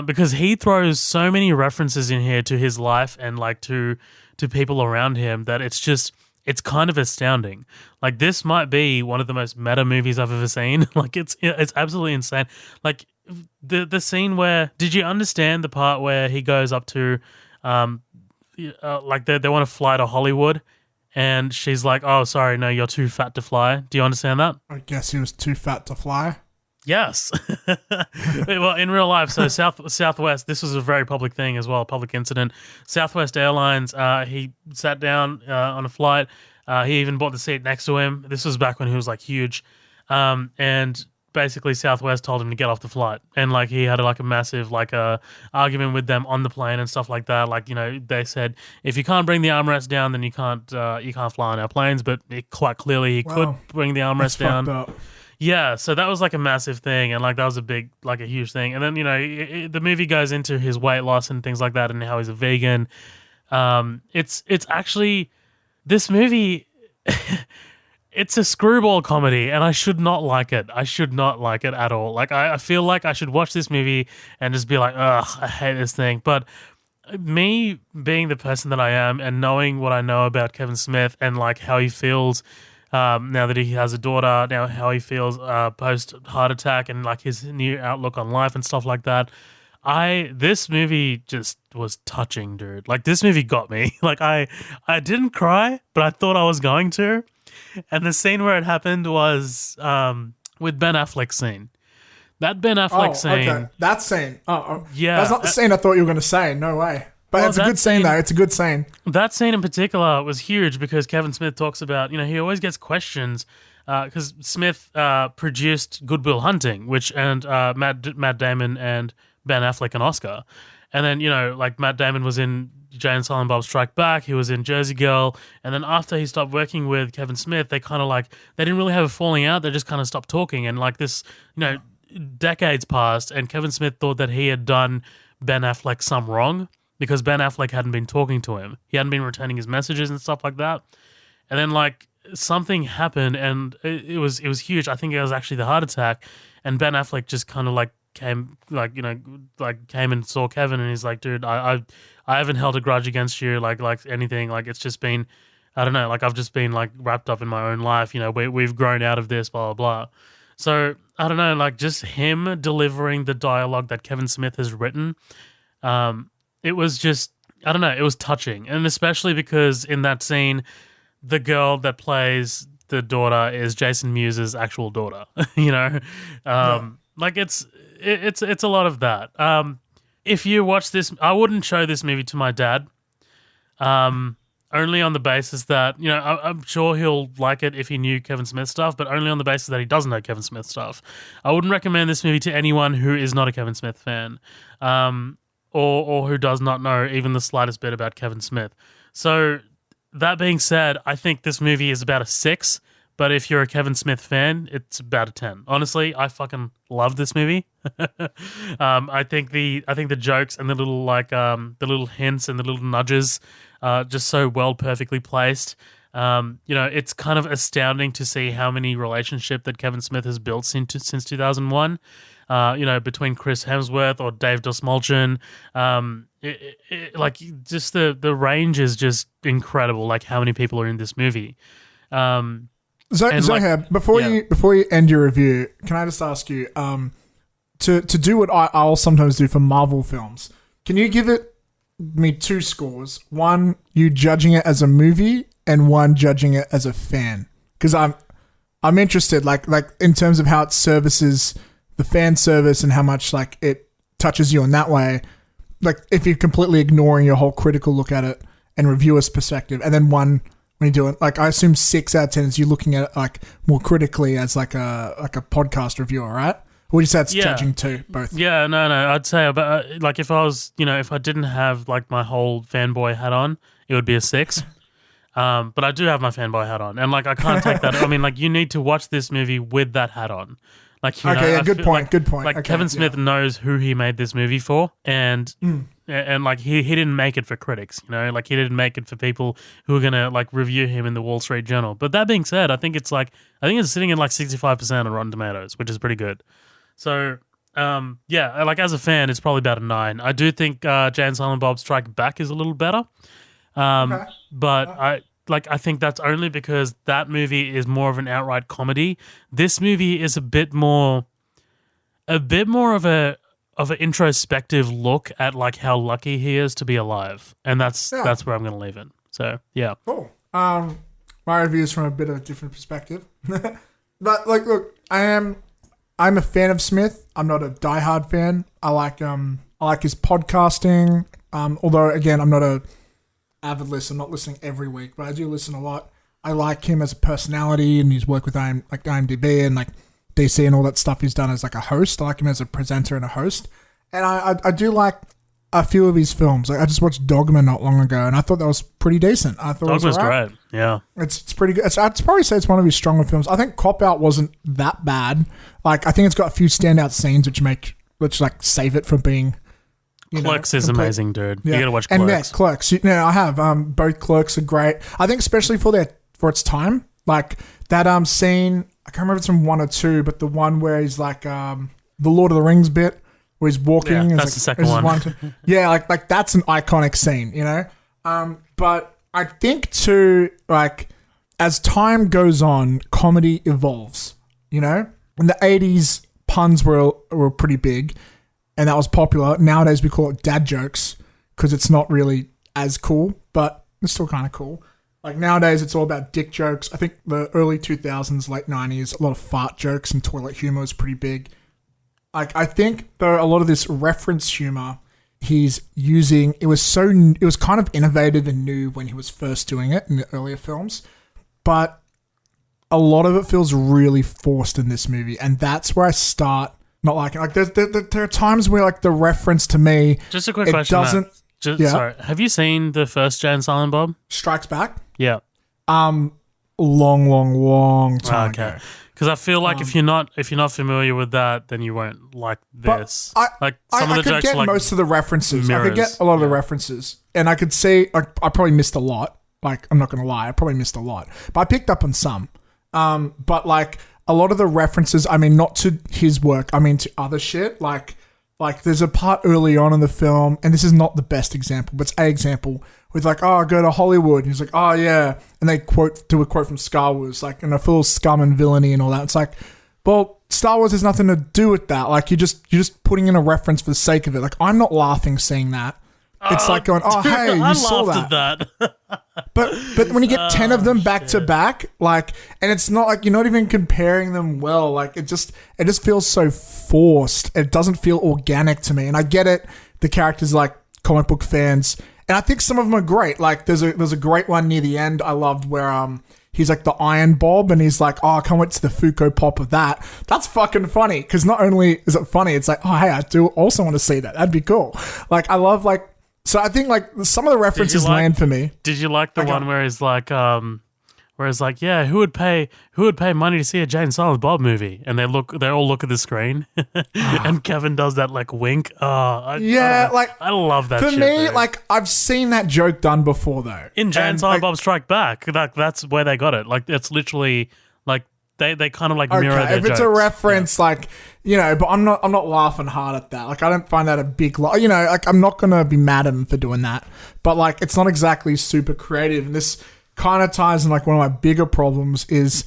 because he throws so many references in here to his life and like to people around him that it's kind of astounding. Like, this might be one of the most meta movies I've ever seen. Like, it's absolutely insane. Like, the scene where, did you understand the part where he goes up to, like they want to fly to Hollywood, and she's like, "Oh, sorry, no, you're too fat to fly." Do you understand that? I guess he was too fat to fly. Yes. Well, in real life, so Southwest, this was a very public thing as well, a public incident. Southwest Airlines, he sat down on a flight. He even bought the seat next to him. This was back when he was like huge. And basically Southwest told him to get off the flight. And like he had like a massive argument with them on the plane and stuff like that. Like, you know, they said, if you can't bring the armrest down, then you can't fly on our planes. But quite clearly he could bring the armrest down. Fucked up. Yeah, so that was like a massive thing, and like that was a huge thing. And then, you know, the movie goes into his weight loss and things like that, and how he's a vegan. It's actually, this movie, it's a screwball comedy, and I should not like it. I should not like it at all. Like I feel like I should watch this movie and just be like, ugh, I hate this thing. But me being the person that I am, and knowing what I know about Kevin Smith and like how he feels. Now that he has a daughter, now how he feels post heart attack, and like his new outlook on life and stuff like that. This movie just was touching, dude. Like, this movie got me. Like, I didn't cry, but I thought I was going to. And the scene where it happened was with Ben Affleck's scene. That Ben Affleck scene. Okay. That scene. Yeah. That's not the scene I thought you were going to say. No way. But it's a good scene, though. It's a good scene. That scene in particular was huge because Kevin Smith talks about, you know, he always gets questions because Smith produced Good Will Hunting, which earned Matt Damon and Ben Affleck an Oscar. And then, you know, like Matt Damon was in Jay and Silent Bob Strike Back. He was in Jersey Girl. And then after he stopped working with Kevin Smith, they kind of like, they didn't really have a falling out. They just kind of stopped talking. And like this, decades passed and Kevin Smith thought that he had done Ben Affleck some wrong because Ben Affleck hadn't been talking to him. He hadn't been returning his messages and stuff like that. And then like something happened and it was huge. I think it was actually the heart attack. And Ben Affleck just kind of like came and saw Kevin and he's like, dude, I haven't held a grudge against you like anything. Like it's just been, I don't know, like I've just been like wrapped up in my own life. We've grown out of this, blah, blah, blah. So I don't know, like just him delivering the dialogue that Kevin Smith has written. It was just, I don't know, it was touching. And especially because in that scene, the girl that plays the daughter is Jason Mewes' actual daughter, Like it's a lot of that. If you watch this, I wouldn't show this movie to my dad. Only on the basis that, I'm sure he'll like it if he knew Kevin Smith stuff, but only on the basis that he doesn't know Kevin Smith stuff. I wouldn't recommend this movie to anyone who is not a Kevin Smith fan, or who does not know even the slightest bit about Kevin Smith. So that being said, I think this movie is about a 6, but if you're a Kevin Smith fan, it's about a 10. Honestly, I fucking love this movie. I think the jokes and the little hints and the little nudges just so well perfectly placed. It's kind of astounding to see how many relationships that Kevin Smith has built since 2001. Between Chris Hemsworth or Dave Dastmalchian, just the range is just incredible. Like how many people are in this movie. Zohab, before you end your review, can I just ask you to do what I'll sometimes do for Marvel films? Can you give me 2 scores? One, you judging it as a movie, and one judging it as a fan. Because I'm interested, like in terms of how it services the fan service and how much like it touches you in that way. Like if you're completely ignoring your whole critical look at it and reviewer's perspective, and then one when you do it, like I assume 6 out of 10 is you looking at it like more critically as like a podcast reviewer, right? Or would you say it's judging too, both? Yeah, no. I'd say about like if I was, if I didn't have like my whole fanboy hat on, it would be a 6. But I do have my fanboy hat on, and like I can't take that. I mean, like you need to watch this movie with that hat on. Like, good point. Like okay, Kevin Smith knows who he made this movie for, and like he didn't make it for critics, like he didn't make it for people who are gonna like review him in the Wall Street Journal. But that being said, I think it's sitting at like 65% on Rotten Tomatoes, which is pretty good. So like as a fan, it's probably about a 9. I do think Jay and Silent Bob Strike Back is a little better, but I think that's only because that movie is more of an outright comedy. This movie is a bit more of an introspective look at like how lucky he is to be alive, and that's where I'm going to leave it. So yeah, cool. My review is from a bit of a different perspective, but like, look, I'm a fan of Smith. I'm not a diehard fan. I like his podcasting. Although again, I'm not a avid listener, not listening every week, but I do listen a lot. I like him as a personality and his work with IMDb and like DC and all that stuff he's done as like a host. I like him as a presenter and a host. And I do like a few of his films. Like I just watched Dogma not long ago and I thought that was pretty decent. I thought Dogma's it was right. Great. Yeah. It's pretty good. I'd probably say it's one of his stronger films. I think Cop Out wasn't that bad. Like I think it's got a few standout scenes which like save it from being Clerks is amazing, dude. Yeah. You gotta watch Clerks. And yeah, Clerks. I have. Both Clerks are great. I think especially for its time. Like that scene, I can't remember if it's from 1 or 2, but the one where he's like the Lord of the Rings bit where he's walking. Yeah, that's like, the second one. Yeah, like that's an iconic scene, But I think too, like as time goes on, comedy evolves. In the 80s, puns were pretty big. And that was popular. Nowadays, we call it dad jokes because it's not really as cool, but it's still kind of cool. Like nowadays, it's all about dick jokes. I think the early 2000s, late 90s, a lot of fart jokes and toilet humor was pretty big. Like I think though a lot of this reference humor he's using, it was kind of innovative and new when he was first doing it in the earlier films, but a lot of it feels really forced in this movie, and that's where I start not liking. Like there are times where like the reference to me, just a quick question, doesn't. Matt. Sorry, have you seen the first Jay and Silent Bob? Strikes Back. Yeah. Long time ago. Because I feel like if you're not familiar with that, then you won't like this. I could get most of the references. mirrors. I could get a lot of the references, and I could see. I probably missed a lot. Like, I'm not gonna lie, I probably missed a lot, but I picked up on some. But like a lot of the references, I mean, not to his work, I mean to other shit. Like there's a part early on in the film, and this is not the best example, but it's an example with like, oh, go to Hollywood. And he's like, oh yeah, and they do a quote from Star Wars, like, and a full scum and villainy and all that. It's like, well, Star Wars has nothing to do with that. Like, you're just putting in a reference for the sake of it. Like, I'm not laughing seeing that. It's like going, oh, dude, hey, you saw that. I laughed at that. But when you get 10 of them back to back, like, and it's not like you're not even comparing them well. Like, it just feels so forced. It doesn't feel organic to me. And I get it. The characters like comic book fans, and I think some of them are great. Like, there's a great one near the end I loved where he's like the Iron Bob, and he's like, oh, I can't wait to the Funko Pop of that. That's fucking funny, because not only is it funny, it's like, oh, hey, I do also want to see that. That'd be cool. Like, I love, like, so I think like some of the references land for me. Did you like the one where he's like, yeah, who would pay money to see a Jay and Silent Bob movie? And they all look at the screen, and Kevin does that like wink. I love that. For shit, me, dude. like, I've seen that joke done before though. In Jay and Silent Bob Strike Back, that's where they got it. Like, it's literally like they kind of like mirror their if it's jokes. a reference, like, you know, but I'm not laughing hard at that. Like, I don't find that a big you know, like, I'm not gonna be mad at him for doing that, but like, it's not exactly super creative. And this kind of ties in like one of my bigger problems is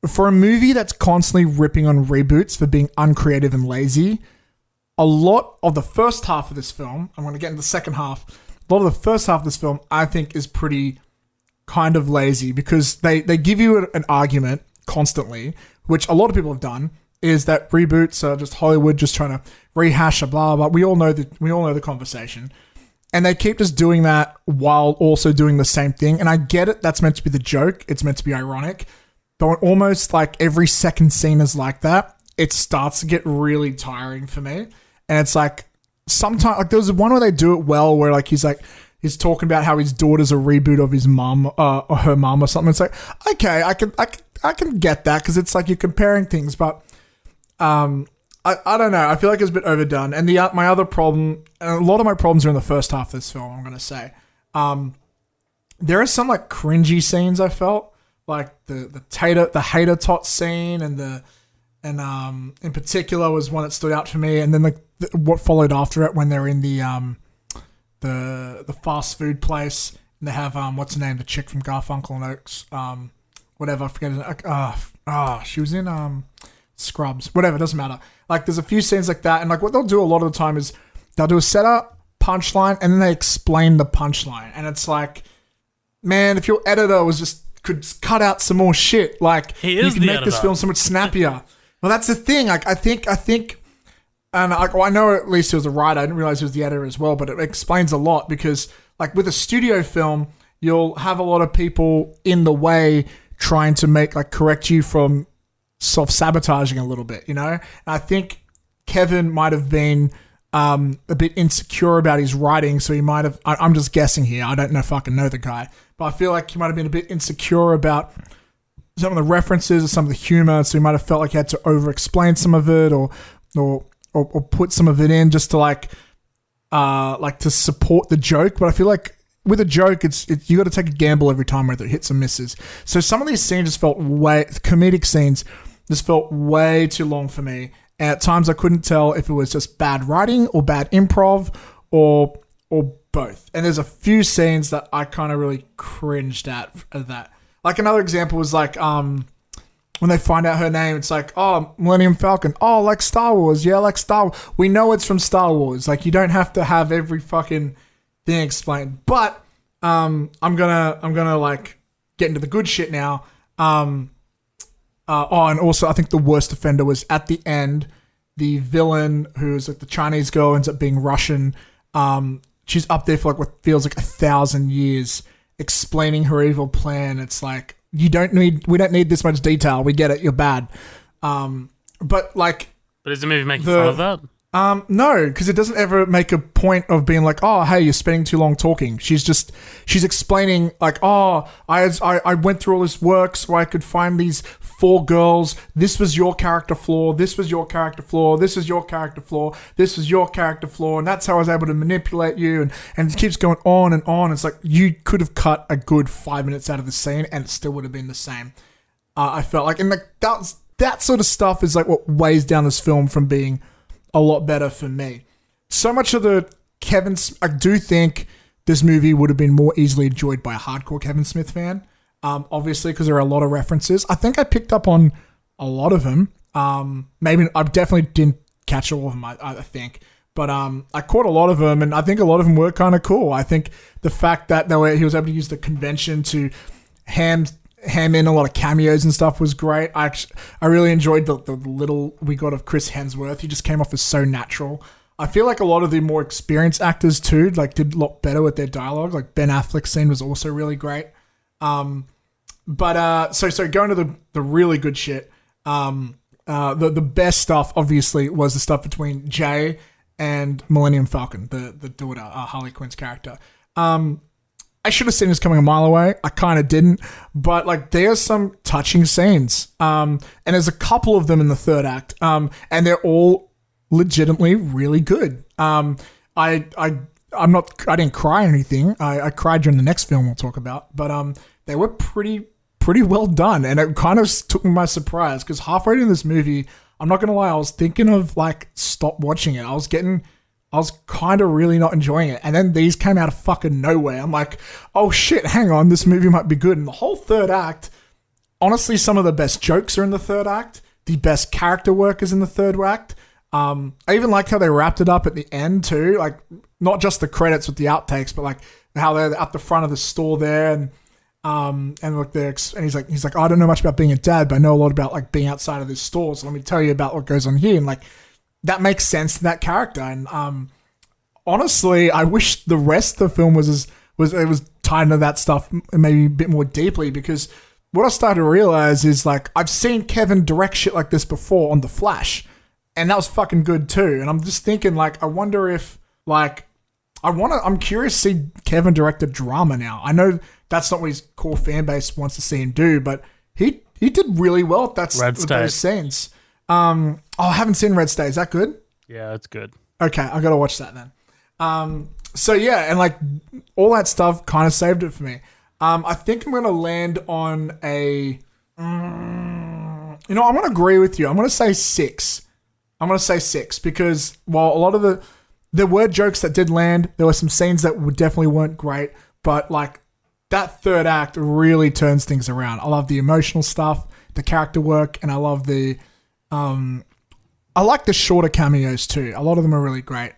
for a movie that's constantly ripping on reboots for being uncreative and lazy. A lot of the first half of this film, I'm going to get into the second half. A lot of the first half of this film, I think, is pretty kind of lazy because they give you an argument constantly, which a lot of people have done, is that reboots are just Hollywood just trying to rehash a blah blah. We all know the conversation, and they keep just doing that while also doing the same thing. And I get it; that's meant to be the joke. It's meant to be ironic, but when almost like every second scene is like that, it starts to get really tiring for me. And it's like sometimes, like, there's one where they do it well, where like he's talking about how his daughter's a reboot of his mum or her mum or something. It's like, okay, I can get that because it's like you're comparing things, but I don't know. I feel like it's a bit overdone. And my other problem, and a lot of my problems are in the first half of this film, I'm gonna say. There are some like cringy scenes I felt, like the hater tot scene, and in particular was one that stood out for me. And then like what followed after it when they're in the fast food place and they have what's her name, the chick from Garfunkel and Oates, whatever, I forget. She was in Scrubs, whatever, doesn't matter. Like, there's a few scenes like that, and like what they'll do a lot of the time is they'll do a setup, punchline, and then they explain the punchline. And it's like, man, if your editor could cut out some more shit, like, you could make this film so much snappier. Well, that's the thing. Like, I think, and I know at least he was a writer. I didn't realize he was the editor as well, but it explains a lot because, like, with a studio film, you'll have a lot of people in the way trying to correct you from self-sabotaging a little bit, you know? And I think Kevin might have been a bit insecure about his writing, so he might have, I'm just guessing here, I don't know if I can know the guy, but I feel like he might have been a bit insecure about some of the references or some of the humor, so he might have felt like he had to over-explain some of it or put some of it in just to like to support the joke. But I feel like with a joke, you got to take a gamble every time whether it hits or misses. So some of these scenes just felt comedic scenes just felt way too long for me. And at times I couldn't tell if it was just bad writing or bad improv or both. And there's a few scenes that I kind of really cringed at that. Like, another example was like when they find out her name, it's like, oh, Millennium Falcon. Oh, like Star Wars. Yeah, like Star Wars. We know it's from Star Wars. Like, you don't have to have every fucking thing explained. But I'm gonna like get into the good shit now. And also I think the worst offender was at the end, the villain who's like the Chinese girl ends up being Russian. She's up there for like what feels like 1,000 years explaining her evil plan. It's like, we don't need this much detail. We get it. You're bad. But is the movie making fun of that? No, because it doesn't ever make a point of being like, oh, hey, you're spending too long talking. She's explaining like, oh, I went through all this work so I could find these 4 girls. This was your character flaw. This was your character flaw. This was your character flaw. This was your character flaw. And that's how I was able to manipulate you. And it keeps going on and on. It's like you could have cut a good 5 minutes out of the scene and it still would have been the same. I felt like, and like that sort of stuff is like what weighs down this film from being a lot better for me. So much of the I do think this movie would have been more easily enjoyed by a hardcore Kevin Smith fan. Obviously, because there are a lot of references. I think I picked up on a lot of them. Maybe I definitely didn't catch all of them, I think. But I caught a lot of them, and I think a lot of them were kind of cool. I think the fact that he was able to use the convention to ham in a lot of cameos and stuff was great. I really enjoyed the little we got of Chris Hemsworth. He just came off as so natural. I feel like a lot of the more experienced actors too, like did a lot better with their dialogue. Like Ben Affleck's scene was also really great. But so going to the really good shit. The best stuff obviously was the stuff between Jay and Millennium Falcon, the daughter, Harley Quinn's character. I should have seen this coming a mile away. I kind of didn't, but like there's some touching scenes, and there's a couple of them in the third act, and they're all legitimately really good. I didn't cry or anything. I cried during the next film we'll talk about, but they were pretty well done, and it kind of took me by surprise because halfway in this movie, I'm not gonna lie, I was thinking of like stop watching it. I was kind of really not enjoying it. And then these came out of fucking nowhere. I'm like, oh shit, hang on, this movie might be good. And the whole third act, honestly, some of the best jokes are in the third act. The best character work is in the third act. I even liked how they wrapped it up at the end too. Like, not just the credits with the outtakes, but like how they're at the front of the store there. And look, he's like, I don't know much about being a dad, but I know a lot about like being outside of this store. So let me tell you about what goes on here. And like, that makes sense to that character. And honestly, I wish the rest of the film was tied into that stuff maybe a bit more deeply, because what I started to realize is like I've seen Kevin direct shit like this before on The Flash, and that was fucking good too. And I'm just thinking like I wonder if like I'm curious to see Kevin direct a drama now. I know that's not what his core fan base wants to see him do, but he did really well with those scenes. I haven't seen Red State. Is that good? Yeah, it's good. Okay, I gotta watch that then. So yeah, and like all that stuff kind of saved it for me. I think I'm gonna land on a. I'm gonna agree with you. I'm gonna say 6. Because while a lot of there were jokes that did land, there were some scenes that definitely weren't great, but like that third act really turns things around. I love the emotional stuff, the character work, and I love the. I like the shorter cameos too. A lot of them are really great,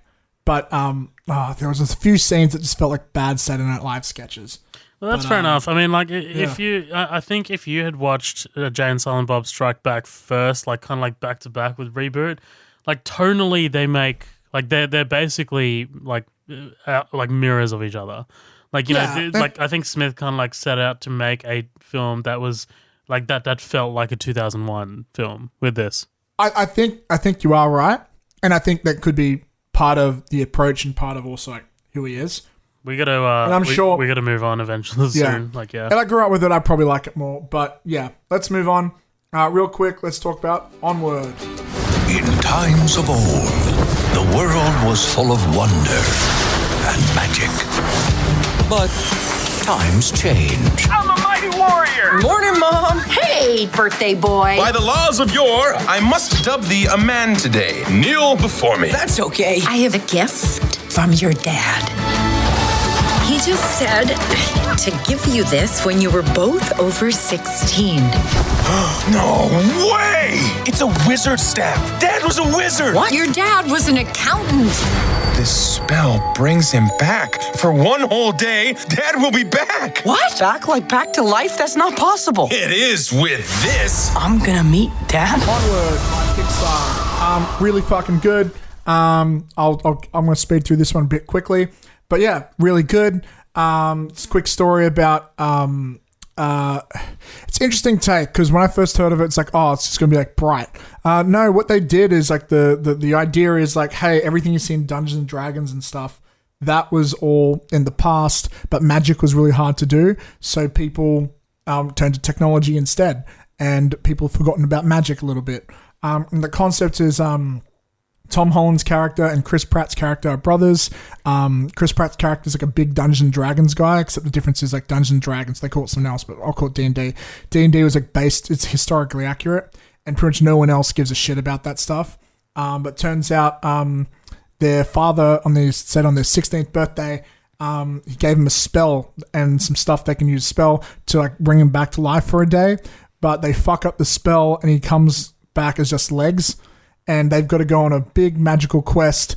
but there was a few scenes that just felt like bad Saturday Night Live sketches. Well, that's fair enough. I mean, like I think if you had watched Jay and Silent Bob Strike Back first, like kind of like back to back with Reboot, like tonally they make like they're basically like mirrors of each other. Like like I think Smith kind of like set out to make a film that was. Like that felt like a 2001 film with this. I think you are right, and I think that could be part of the approach and part of also like who he is. We got to. And I'm sure we got to move on eventually soon. Like And I grew up with it. I probably like it more, but yeah, let's move on. Real quick, let's talk about Onward. In times of old, the world was full of wonder and magic, but times change. I'm a mighty warrior! Morning, Mom. Hey, birthday boy. By the laws of yore, I must dub thee a man today. Kneel before me. That's okay. I have a gift from your dad. He just said to give you this when you were both over 16. No way! It's a wizard staff. Dad was a wizard. What? Your dad was an accountant. This spell brings him back. For one whole day, Dad will be back. What? Back to life? That's not possible. It is with this. I'm gonna meet Dad. Onward by Pixar. Really fucking good. I'm gonna speed through this one a bit quickly, but yeah, really good. It's a quick story about it's interesting take because when I first heard of it, it's like, oh, it's just gonna be like Bright. No, what they did is like the idea is like, hey, everything you see in Dungeons and Dragons and stuff, that was all in the past, but magic was really hard to do, so people turned to technology instead, and people have forgotten about magic a little bit. And the concept is Tom Holland's character and Chris Pratt's character are brothers. Chris Pratt's character is like a big Dungeons and Dragons guy, except the difference is like Dungeons and Dragons, they call it something else, but I'll call it D&D. D&D was like based, it's historically accurate, and pretty much no one else gives a shit about that stuff. But turns out their father on their 16th birthday, he gave him a spell and some stuff they can use spell to like bring him back to life for a day, but they fuck up the spell and he comes back as just legs. And they've got to go on a big magical quest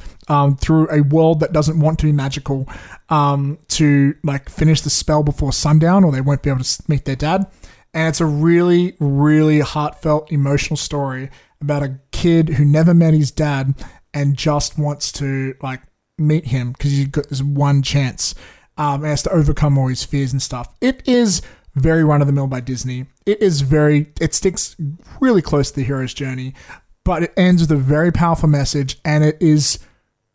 through a world that doesn't want to be magical to like finish the spell before sundown, or they won't be able to meet their dad. And it's a really, really heartfelt, emotional story about a kid who never met his dad and just wants to like meet him because he's got this one chance and has to overcome all his fears and stuff. It is very run of the mill by Disney. It sticks really close to the hero's journey, but it ends with a very powerful message, and it is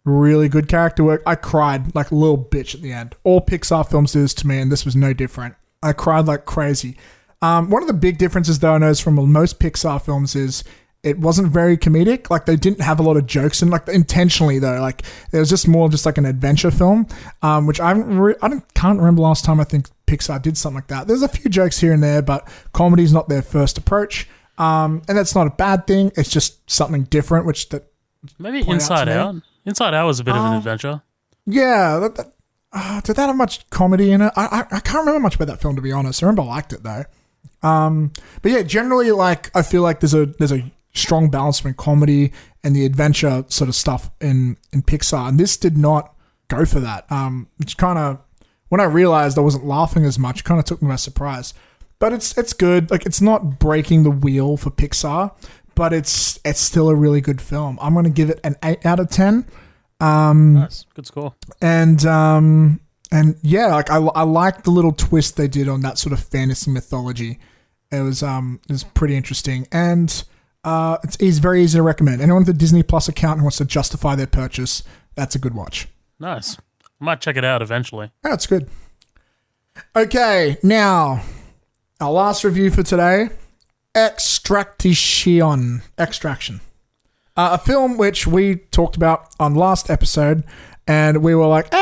really good character work. I cried like a little bitch at the end. All Pixar films do this to me, and this was no different. I cried like crazy. One of the big differences, though, I noticed from most Pixar films is it wasn't very comedic. Like, they didn't have a lot of jokes, and like intentionally, though, like it was just more just like an adventure film, which can't remember last time I think Pixar did something like that. There's a few jokes here and there, but comedy's not their first approach. And that's not a bad thing. It's just something different, which that maybe Inside Out. Inside Out was a bit of an adventure. Yeah, did that have much comedy in it? I can't remember much about that film, to be honest. I remember I liked it though. But yeah, generally, like I feel like there's a strong balance between comedy and the adventure sort of stuff in Pixar, and this did not go for that. Which kind of, when I realized I wasn't laughing as much, kind of took me by surprise. But it's good. Like, it's not breaking the wheel for Pixar, but it's still a really good film. I'm going to give it an 8 out of 10. Nice. Good score. And yeah, like I like the little twist they did on that sort of fantasy mythology. It was pretty interesting. And it's very easy to recommend. Anyone with a Disney Plus account who wants to justify their purchase, that's a good watch. Nice. I might check it out eventually. Yeah, it's good. Okay, now our last review for today, Extraction. A film which we talked about on last episode, and we were like,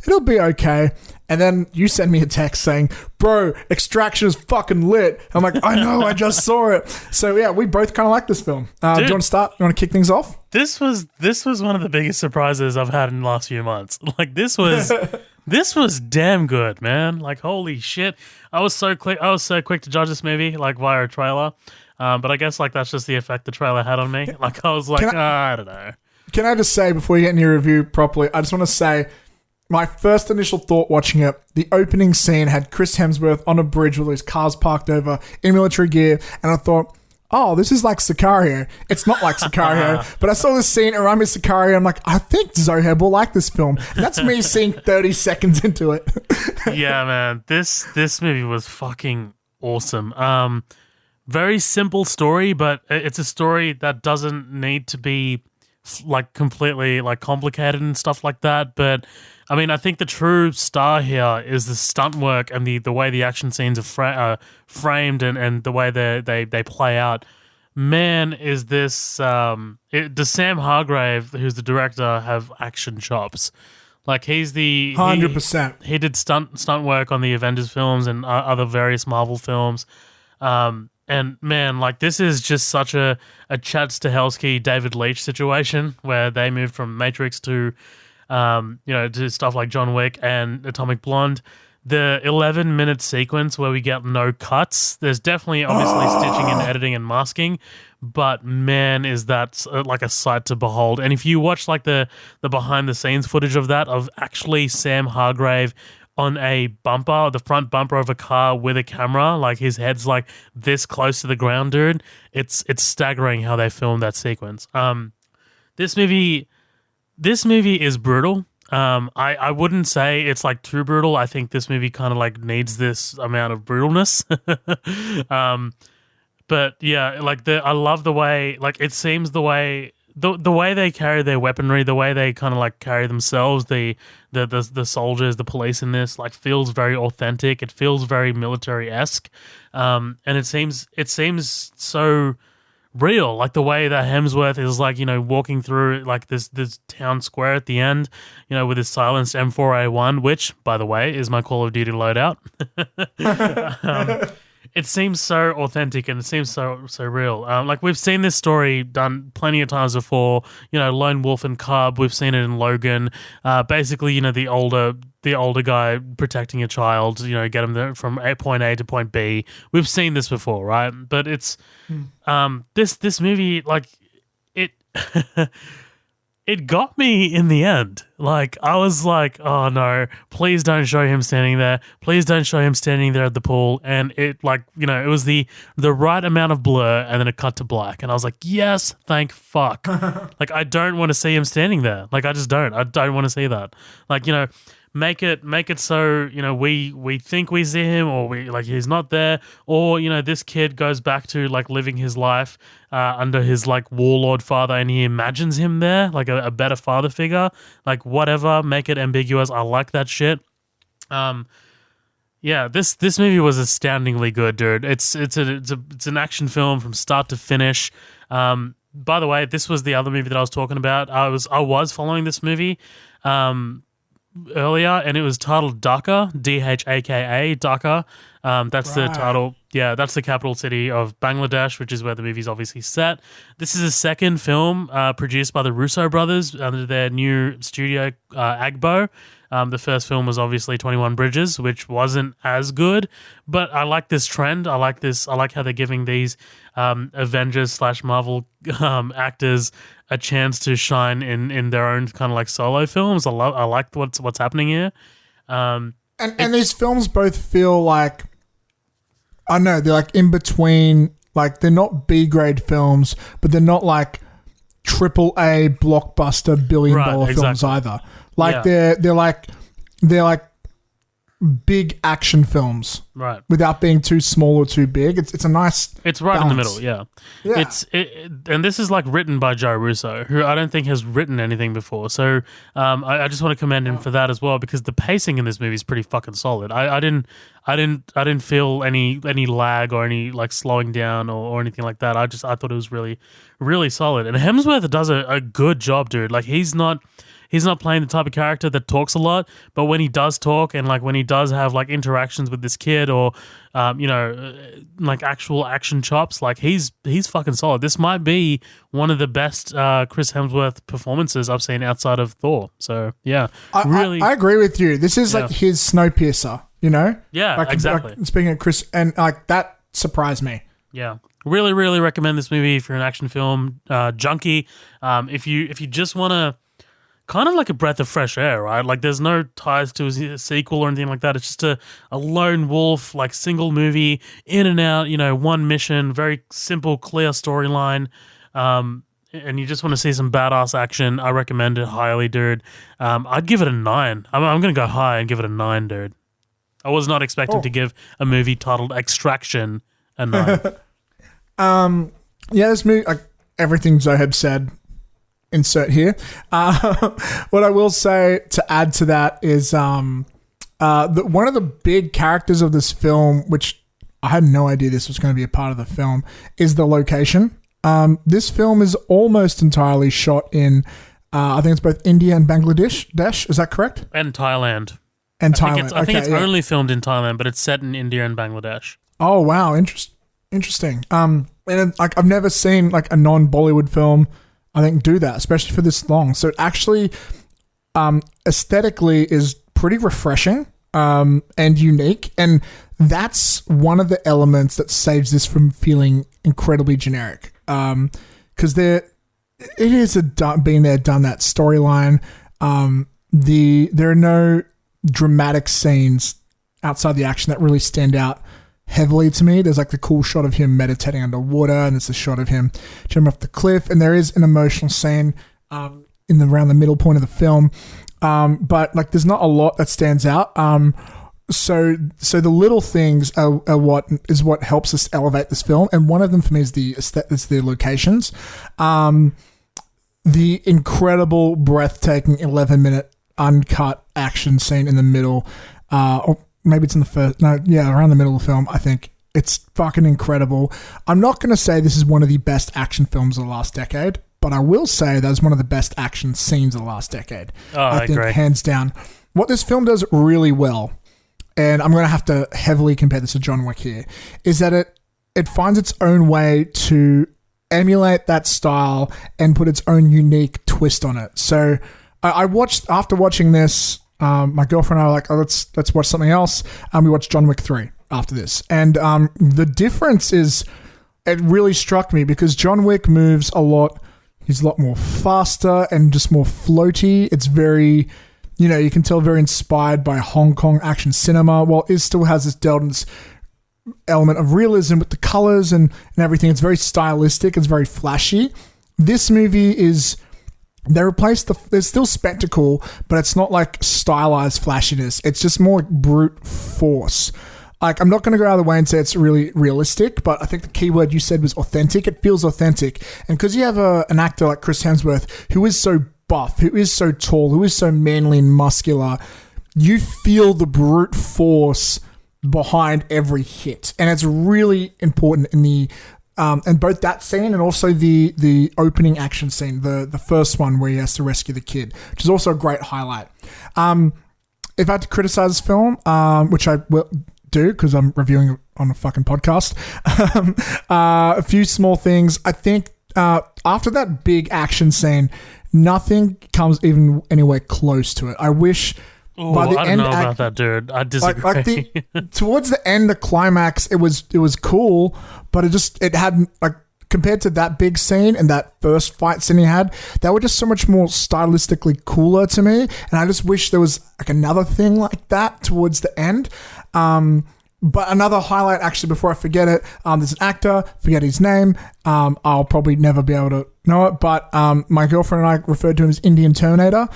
it'll be okay. And then you sent me a text saying, bro, Extraction is fucking lit. I'm like, I know, I just saw it. So yeah, we both kind of like this film. Do you want to start? You want to kick things off? This was one of the biggest surprises I've had in the last few months. Like, this was damn good, man. Like, holy shit. I was so quick to judge this movie, like, via a trailer. But I guess, like, that's just the effect the trailer had on me. Like, I was like, I don't know. Can I just say, before you get in your review properly, I just want to say, my first initial thought watching it, the opening scene had Chris Hemsworth on a bridge with his cars parked over in military gear, and I thought, oh, this is like Sicario. It's not like Sicario, but I saw this scene around me Sicario. I'm like, I think Zoheb will like this film. And that's me seeing 30 seconds into it. Yeah, man. This movie was fucking awesome. Very simple story, but it's a story that doesn't need to be like completely like complicated and stuff like that. But I mean, I think the true star here is the stunt work and the way the action scenes are framed and the way they play out. Man, is this does Sam Hargrave, who's the director, have action chops? Like, he's the 100%. He did stunt work on the Avengers films and other various Marvel films. And man, like, this is just such a Chad Stahelski, David Leitch situation where they moved from Matrix to to stuff like John Wick and Atomic Blonde. The 11-minute sequence where we get no cuts, there's definitely obviously stitching and editing and masking, but man, is that like a sight to behold. And if you watch like the behind the scenes footage of that, of actually Sam Hargrave on a bumper, the front bumper of a car with a camera, like his head's like this close to the ground, dude. It's staggering how they filmed that sequence. This movie is brutal. I wouldn't say it's like too brutal. I think this movie kind of like needs this amount of brutalness. But yeah, like I love the way, like it seems the way they carry their weaponry, the way they kind of like carry themselves, the soldiers, the police in this like feels very authentic. It feels very military-esque, and it seems so real, like the way that Hemsworth is like, you know, walking through like this town square at the end, you know, with his silenced M4A1, which, by the way, is my Call of Duty loadout. It seems so authentic and it seems so real. Like we've seen this story done plenty of times before. You know, Lone Wolf and Cub. We've seen it in Logan. Basically, you know, the older guy protecting a child. You know, get him there from point A to point B. We've seen this before, right? But it's this movie, like it. It got me in the end. Like, I was like, oh no, please don't show him standing there. Please don't show him standing there at the pool. And it, like, you know, it was the right amount of blur and then it cut to black. And I was like, yes, thank fuck. Like, I don't want to see him standing there. Like, I just don't. I don't want to see that. Like, you know, make it so, you know, we think we see him or we like he's not there, or, you know, this kid goes back to like living his life under his like warlord father and he imagines him there, like a better father figure, like whatever, make it ambiguous. I like that shit. Yeah, this movie was astoundingly good, dude. It's an action film from start to finish. By the way, this was the other movie that I was talking about. I was following this movie earlier, and it was titled Dhaka, Dhaka, Dhaka. That's the title. Yeah, that's the capital city of Bangladesh, which is where the movie's obviously set. This is a second film produced by the Russo brothers under their new studio, Agbo. The first film was obviously 21 Bridges, which wasn't as good, but I like this trend. I like how they're giving these Avengers / Marvel actors a chance to shine in their own kind of like solo films. I like what's happening here. And these films both feel like, I don't know, they're like in between, like they're not B-grade films, but they're not like AAA blockbuster $1 billion films either. Like they're like big action films, right? Without being too small or too big. It's a nice. It's right balance. in the middle, yeah. And this is like written by Joe Russo, who I don't think has written anything before. So I just want to commend him for that as well, because the pacing in this movie is pretty fucking solid. I didn't feel any lag or any like slowing down or anything like that. I thought it was really, really solid. And Hemsworth does a good job, dude. Like he's not playing the type of character that talks a lot, but when he does talk and like when he does have like interactions with this kid or you know, like actual action chops, like he's fucking solid. This might be one of the best Chris Hemsworth performances I've seen outside of Thor. So yeah, I agree with you. This is like his Snowpiercer, you know? Yeah, like, exactly. Like, speaking of Chris, and like that surprised me. Yeah. Really, really recommend this movie if you're an action film junkie. If you just want to kind of like a breath of fresh air, right? Like there's no ties to a sequel or anything like that. It's just a lone wolf, like single movie, in and out, you know, one mission, very simple, clear storyline. And you just want to see some badass action. I recommend it highly, dude. I'd give it a 9. I'm going to go high and give it a 9, dude. I was not expecting to give a movie titled Extraction a 9. Yeah, this movie, like everything Zoheb said, insert here. What I will say to add to that is one of the big characters of this film, which I had no idea this was going to be a part of the film, is the location. This film is almost entirely shot in, I think it's both India and Bangladesh. Is that correct? And Thailand. And Thailand. I think it's only filmed in Thailand, but it's set in India and Bangladesh. Oh, wow. Interesting. And like I've never seen like a non-Bollywood film, I think, do that, especially for this long. So it actually aesthetically is pretty refreshing and unique. And that's one of the elements that saves this from feeling incredibly generic. Because it is been there, done that storyline. There are no dramatic scenes outside the action that really stand out heavily to me. There's like the cool shot of him meditating underwater, and there's a shot of him jumping off the cliff, and there is an emotional scene around the middle point of the film. but like there's not a lot that stands out. So the little things are what helps us elevate this film, and one of them for me is the locations. The incredible, breathtaking 11-minute uncut action scene in the middle, or maybe it's in the first. No, yeah, around the middle of the film. I think it's fucking incredible. I'm not going to say this is one of the best action films of the last decade, but I will say that it's one of the best action scenes of the last decade. I think, hands down. What this film does really well, and I'm going to have to heavily compare this to John Wick here, is that it finds its own way to emulate that style and put its own unique twist on it. So I watched, after watching this, my girlfriend and I were like, oh, let's watch something else. We watched John Wick 3 after this. And the difference is, it really struck me because John Wick moves a lot. He's a lot more faster and just more floaty. It's very, you can tell very inspired by Hong Kong action cinema, while it still has this Delton's element of realism with the colors and everything. It's very stylistic. It's very flashy. This movie is, they replaced there's still spectacle, but it's not like stylized flashiness. It's just more brute force. Like, I'm not going to go out of the way and say it's really realistic, but I think the key word you said was authentic. It feels authentic. And because you have an actor like Chris Hemsworth, who is so buff, who is so tall, who is so manly and muscular, you feel the brute force behind every hit. And it's really important in the and both that scene and also the opening action scene, the first one where he has to rescue the kid, which is also a great highlight. If I had to criticize this film, which I will do because I'm reviewing it on a fucking podcast, a few small things. I think after that big action scene, nothing comes even anywhere close to it. I wish... I don't know about that, dude. I disagree. Towards the end, the climax, it was cool, but it hadn't, like, compared to that big scene and that first fight scene he had, they were just so much more stylistically cooler to me. And I just wish there was like another thing like that towards the end. But another highlight, actually, before I forget it, there's an actor, forget his name. I'll probably never be able to know it, but my girlfriend and I referred to him as Indian Terminator.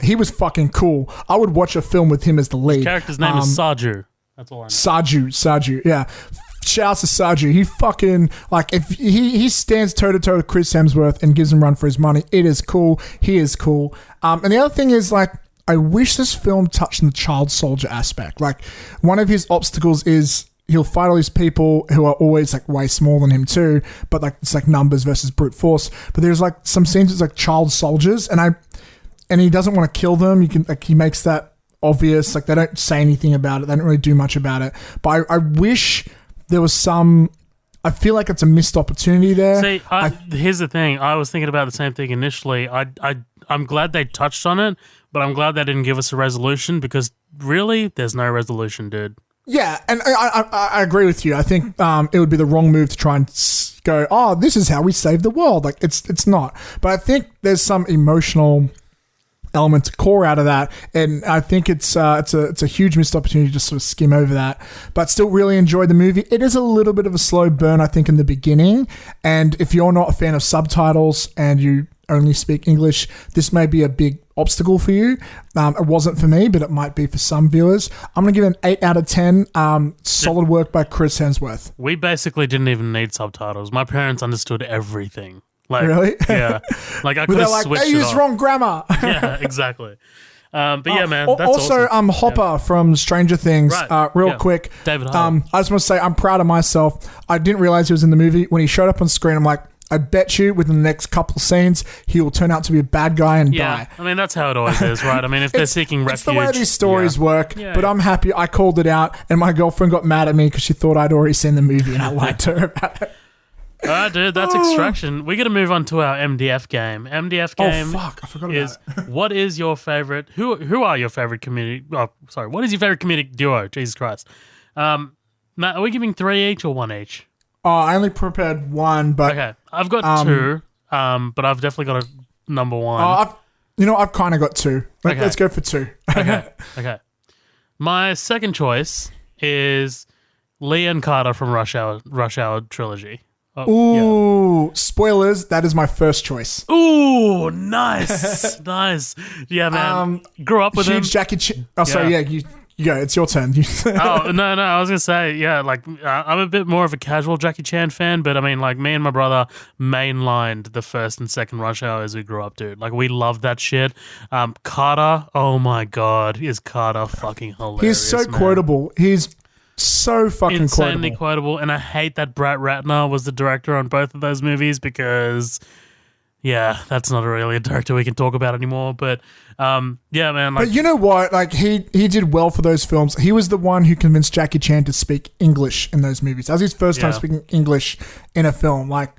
He was fucking cool. I would watch a film with him as the lead. His character's name is Saju. That's all I know. Saju, yeah. Shouts to Saju. He fucking, like, if he stands toe-to-toe with Chris Hemsworth and gives him run for his money, it is cool. He is cool. And the other thing is, like, I wish this film touched on the child soldier aspect. Like, one of his obstacles is he'll fight all these people who are always like way smaller than him too, but like it's like numbers versus brute force. But there's like some scenes with like child soldiers, and he doesn't want to kill them. He makes that obvious. Like, they don't say anything about it. They don't really do much about it. But I wish there was some. I feel like it's a missed opportunity there. See, here's the thing. I was thinking about the same thing initially. I'm glad they touched on it, but I'm glad they didn't give us a resolution, because really, there's no resolution, dude. Yeah, and I agree with you. I think it would be the wrong move to try and go, oh, this is how we save the world. Like, it's not. But I think there's some emotional element to core out of that, and I think it's a huge missed opportunity to just sort of skim over that. But still really enjoyed the movie. It is a little bit of a slow burn, I think, in the beginning. And if you're not a fan of subtitles and you only speak English, this may be a big obstacle for you. It wasn't for me, but it might be for some viewers. I'm going to give it an 8 out of 10. Solid work by Chris Hemsworth. We basically didn't even need subtitles. My parents understood everything. Like, really? Yeah. Like, I could have switched they use wrong grammar. Yeah, exactly. But yeah, man, that's also awesome. Hopper from Stranger Things. Right. Real quick, David Harbour. I just want to say I'm proud of myself. I didn't realize he was in the movie. When he showed up on screen, I'm like, I bet you within the next couple of scenes, he will turn out to be a bad guy and die. I mean, that's how it always is, right? I mean, if they're seeking refuge. It's the way these stories work, but I'm happy I called it out, and my girlfriend got mad at me because she thought I'd already seen the movie, and I lied to her about it. All right, dude, that's Extraction. We got to move on to our MDF game. MDF game. Oh, fuck. I forgot about it. What is your favorite? Who are your favorite comedic? Oh, sorry. What is your favorite comedic duo? Jesus Christ. Matt, are we giving 3 each or 1 each? Oh, I only prepared 1, but... Okay, I've got 2, but I've definitely got a number 1. I've kind of got 2. Let's go for 2. Okay. My second choice is Lee and Carter from Rush Hour trilogy. Ooh, spoilers. That is my first choice. Ooh, nice. Nice. Yeah, man. Grew up with him. Huge Jackie Chan. Oh, sorry. Yeah, you go. It's your turn. Oh, no. I was going to say, yeah, like, I'm a bit more of a casual Jackie Chan fan, but I mean, like, me and my brother mainlined the first and second Rush Hour as we grew up, dude. Like, we loved that shit. Carter, oh my God, is Carter fucking hilarious. He's so quotable. He's so fucking insanely quotable. And I hate that Brett Ratner was the director on both of those movies because, yeah, that's not really a director we can talk about anymore. But yeah, man. Like, but you know what? Like he did well for those films. He was the one who convinced Jackie Chan to speak English in those movies. That was his first time speaking English in a film. Like,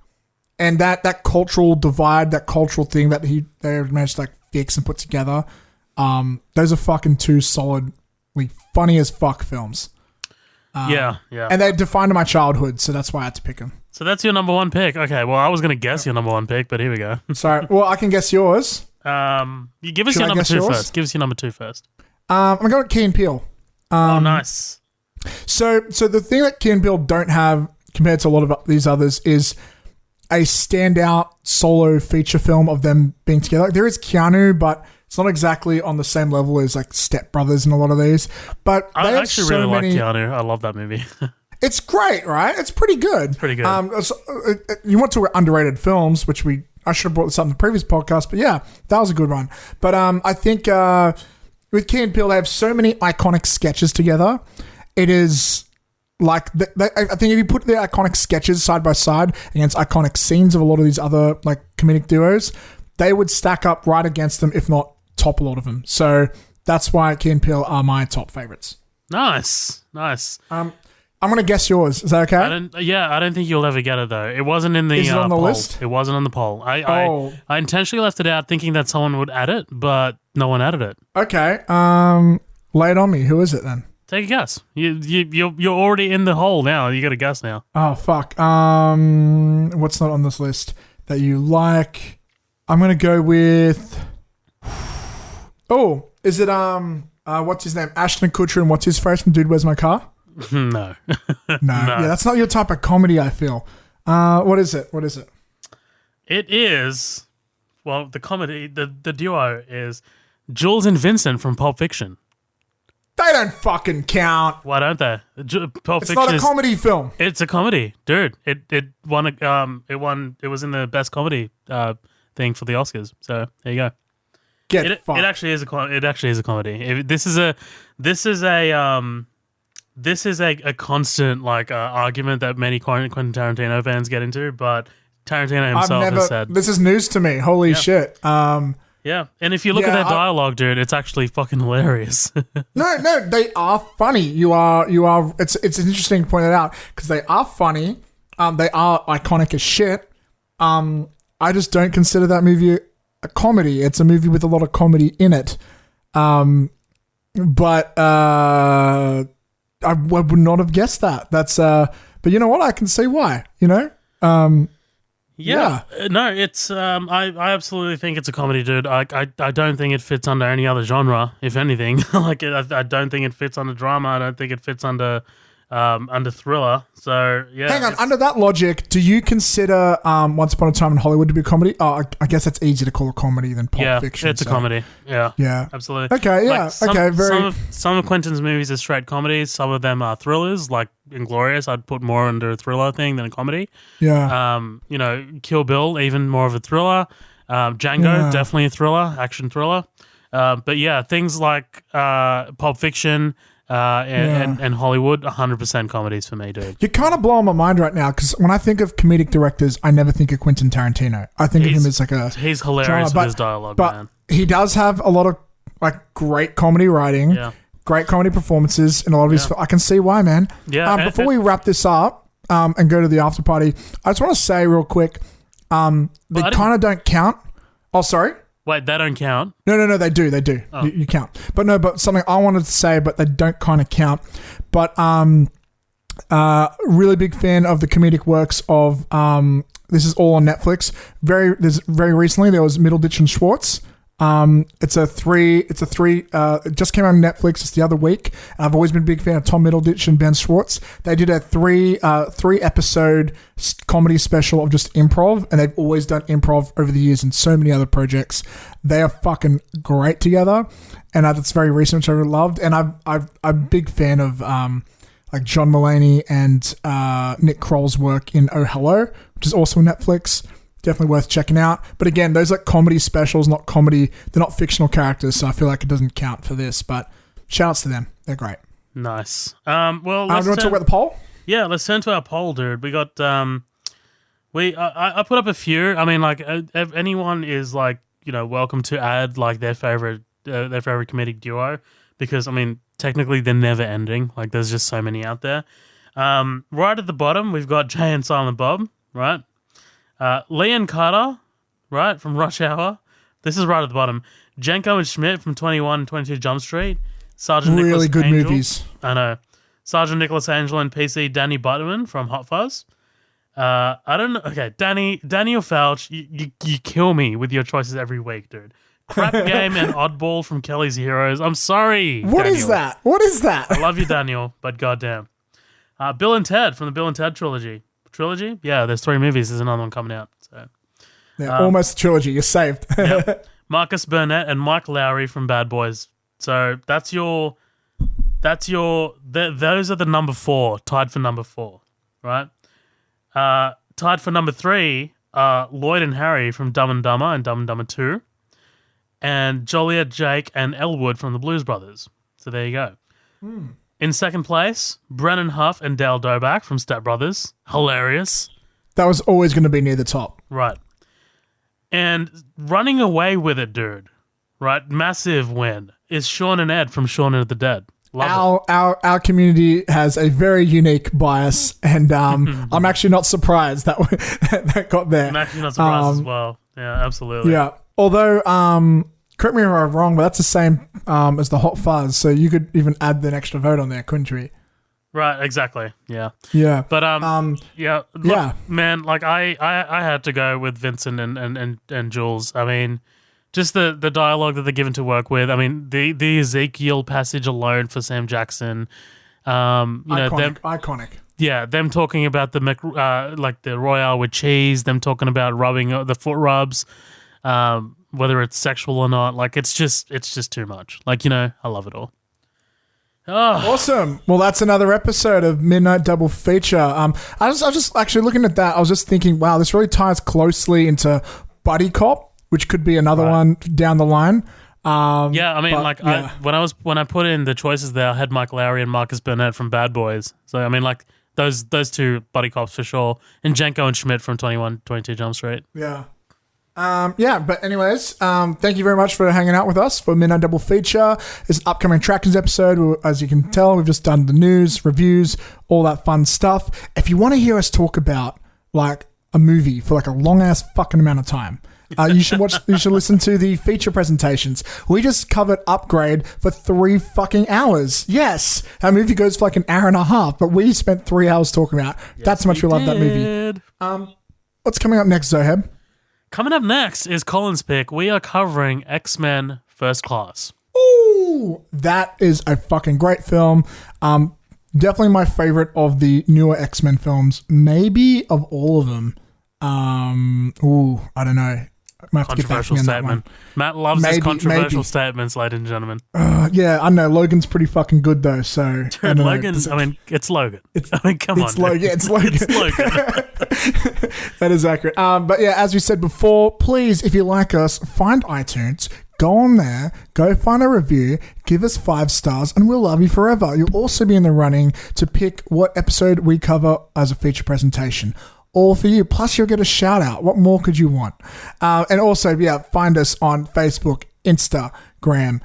and that cultural divide, that cultural thing that they managed to like fix and put together. Those are fucking two solidly funny as fuck films. Yeah. And they defined my childhood, so that's why I had to pick them. So that's your number one pick. Okay, well, I was going to guess your number one pick, but here we go. Sorry. Well, I can guess yours. You give us your number two first. Give us your number two first. I'm going with Key and Peele. Oh, nice. So the thing that Key and Peele don't have compared to a lot of these others is a standout solo feature film of them being together. Like, there is Keanu, but it's not exactly on the same level as like Step Brothers and a lot of these. But I actually really like Keanu. I love that movie. It's great, right? It's pretty good. Pretty good. You want to underrated films, which I should have brought this up in the previous podcast, but yeah, that was a good one. But I think with Key and Peele, they have so many iconic sketches together. It is like I think if you put their iconic sketches side by side against iconic scenes of a lot of these other like comedic duos, they would stack up right against them, if not top a lot of them. So that's why Key and Peele are my top favorites. Nice. I'm gonna guess yours. Is that okay? I don't think you'll ever get it though. It wasn't in the Is it on the poll. list? It wasn't on the poll. I intentionally left it out thinking that someone would add it, but no one added it. Okay. Lay it on me. Who is it then? Take a guess. You're already in the hole now. You got to guess now. Oh fuck. What's not on this list that you like? I'm gonna go with. Oh, is it what's his name? Ashton Kutcher and what's his face from Dude, Where's My Car? No. No. Yeah, that's not your type of comedy, I feel. What is it? It is, well, the comedy, the duo is Jules and Vincent from Pulp Fiction. They don't fucking count. Why don't they? Pulp It's not a comedy film. It's a comedy, dude. It was in the best comedy thing for the Oscars. So there you go. It actually is a comedy. This is a constant like argument that many Quentin Tarantino fans get into, but Tarantino himself has said this is news to me. Holy shit! Yeah, and if you look at their dialogue, dude, it's actually fucking hilarious. No, they are funny. You are. It's interesting to point that out because they are funny. They are iconic as shit. I just don't consider that movie a comedy. It's a movie with a lot of comedy in it. But I would not have guessed that. That's but you know what? I can see why. You know. Yeah. No, it's I absolutely think it's a comedy, dude. I don't think it fits under any other genre, if anything. Like I don't think it fits under drama. I don't think it fits under thriller. So yeah. Hang on, under that logic, do you consider Once Upon a Time in Hollywood to be a comedy? Oh, I guess that's easier to call a comedy than Pulp Fiction. Yeah, it's a comedy. Yeah. Yeah. Absolutely. Okay, yeah. Like some of Quentin's movies are straight comedies, some of them are thrillers, like Inglourious. I'd put more under a thriller thing than a comedy. Yeah. Kill Bill, even more of a thriller. Django, definitely a thriller, action thriller. But yeah, things like Pulp Fiction, and Hollywood, 100% comedies for me, dude. You're kind of blowing my mind right now because when I think of comedic directors, I never think of Quentin Tarantino. I think of him as like he's hilarious with his dialogue, but man. He does have a lot of like great comedy writing, great comedy performances, and a lot of his. I can see why, man. Yeah. Before we wrap this up and go to the after party, I just want to say real quick, they kind of don't count. Oh, sorry. Wait, they don't count? No, they do. Oh. You count. But something I wanted to say, but they don't kind of count. But really big fan of the comedic works of, this is all on Netflix. Very recently, there was Middleditch and Schwartz. It's a three. It just came out on Netflix just the other week. I've always been a big fan of Tom Middleditch and Ben Schwartz. They did a three episode comedy special of just improv, and they've always done improv over the years in so many other projects. They are fucking great together, and that's very recent, which I really loved. And I'm a big fan of like John Mulaney and Nick Kroll's work in Oh Hello, which is also on Netflix. Definitely worth checking out. But again, those are comedy specials, not comedy. They're not fictional characters, so I feel like it doesn't count for this. But shout outs to them. They're great. Nice. Well, do you want to talk about the poll? Yeah, let's turn to our poll, dude. We got I put up a few. I mean, like, if anyone is like, welcome to add like their favorite comedic duo, because I mean, technically they're never ending. Like, there's just so many out there. Right at the bottom, we've got Jay and Silent Bob, right? Lee and Carter, right, from Rush Hour. This is right at the bottom. Jenko and Schmidt from 21 and 22 Jump Street. Sergeant really Nicholas good Angel. movies. I know. Sergeant Nicholas Angel and PC Danny Butterman from Hot Fuzz. I don't know. Okay, Daniel Fouch, you kill me with your choices every week, dude. Crap Game and Oddball from Kelly's Heroes. I'm sorry, What Daniel. is that? What is that? I love you, Daniel, but goddamn. Bill and Ted from the Bill and Ted trilogy. Trilogy? Yeah, there's 3 movies. There's another one coming out. So, yeah, almost a trilogy. You're saved. yep. Marcus Burnett and Mike Lowry from Bad Boys. So those are the number 4, tied for number 4, right? Tied for number 3 are Lloyd and Harry from Dumb and Dumber and Dumb and Dumber 2, and Joliet Jake and Elwood from the Blues Brothers. So there you go. In second place, Brennan Huff and Dale Doback from Step Brothers. Hilarious. That was always going to be near the top. Right. And running away with it, dude, right? Massive win is Sean and Ed from Shaun of the Dead. Love it. Our community has a very unique bias, and I'm actually not surprised that that got there. I'm actually not surprised as well. Yeah, absolutely. Yeah. Although, correct me if I'm wrong, but that's the same as the Hot Fuzz, so you could even add an extra vote on there, couldn't you? Right, exactly. Yeah. Yeah. But yeah. Look, yeah. Man, like I had to go with Vincent and Jules. I mean, just the dialogue that they're given to work with. I mean, the Ezekiel passage alone for Sam Jackson. Iconic. Yeah, them talking about the like the Royale with cheese, them talking about rubbing the foot rubs, whether it's sexual or not. Like, it's just too much. Like, I love it all. Oh. Awesome. Well, that's another episode of Midnight Double Feature. I was just actually looking at that. I was just thinking, wow, this really ties closely into Buddy Cop, which could be another one down the line. Yeah, I mean, when I put in the choices there, I had Mike Lowry and Marcus Burnett from Bad Boys. So I mean, like those 2 buddy cops for sure, and Jenko and Schmidt from 21, 22 Jump Street. Yeah. But anyways, thank you very much for hanging out with us for Midnight Double Feature. This is an upcoming Attractions episode. As you can tell, we've just done the news, reviews, all that fun stuff. If you want to hear us talk about like a movie for like a long ass fucking amount of time, you should listen to the feature presentations. We just covered Upgrade for 3 fucking hours. Yes, our movie goes for like an hour and a half, but we spent 3 hours talking about. That's how much we love that movie. What's coming up next, Zoheb? Coming up next is Colin's pick. We are covering X-Men First Class. Ooh, that is a fucking great film. Definitely my favorite of the newer X-Men films. Maybe of all of them. I don't know. Controversial statement. Matt loves his controversial statements, ladies and gentlemen. Yeah, I know. Logan's pretty fucking good though. So Dude, Logan's. I mean, it's Logan. Come on. Yeah, it's Logan. It's Logan. That is accurate. But yeah, as we said before, please, if you like us, find iTunes. Go on there, go find a review, give us 5 stars, and we'll love you forever. You'll also be in the running to pick what episode we cover as a feature presentation. All for you. Plus, you'll get a shout out. What more could you want? And also, find us on Facebook, Instagram,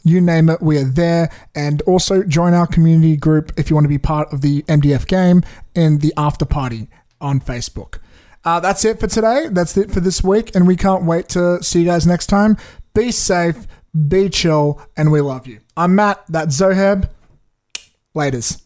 you name it, we are there. And also join our community group if you want to be part of the MDF game and the after party on Facebook. That's it for today. That's it for this week. And we can't wait to see you guys next time. Be safe, be chill, and we love you. I'm Matt. That's Zoheb. Laters.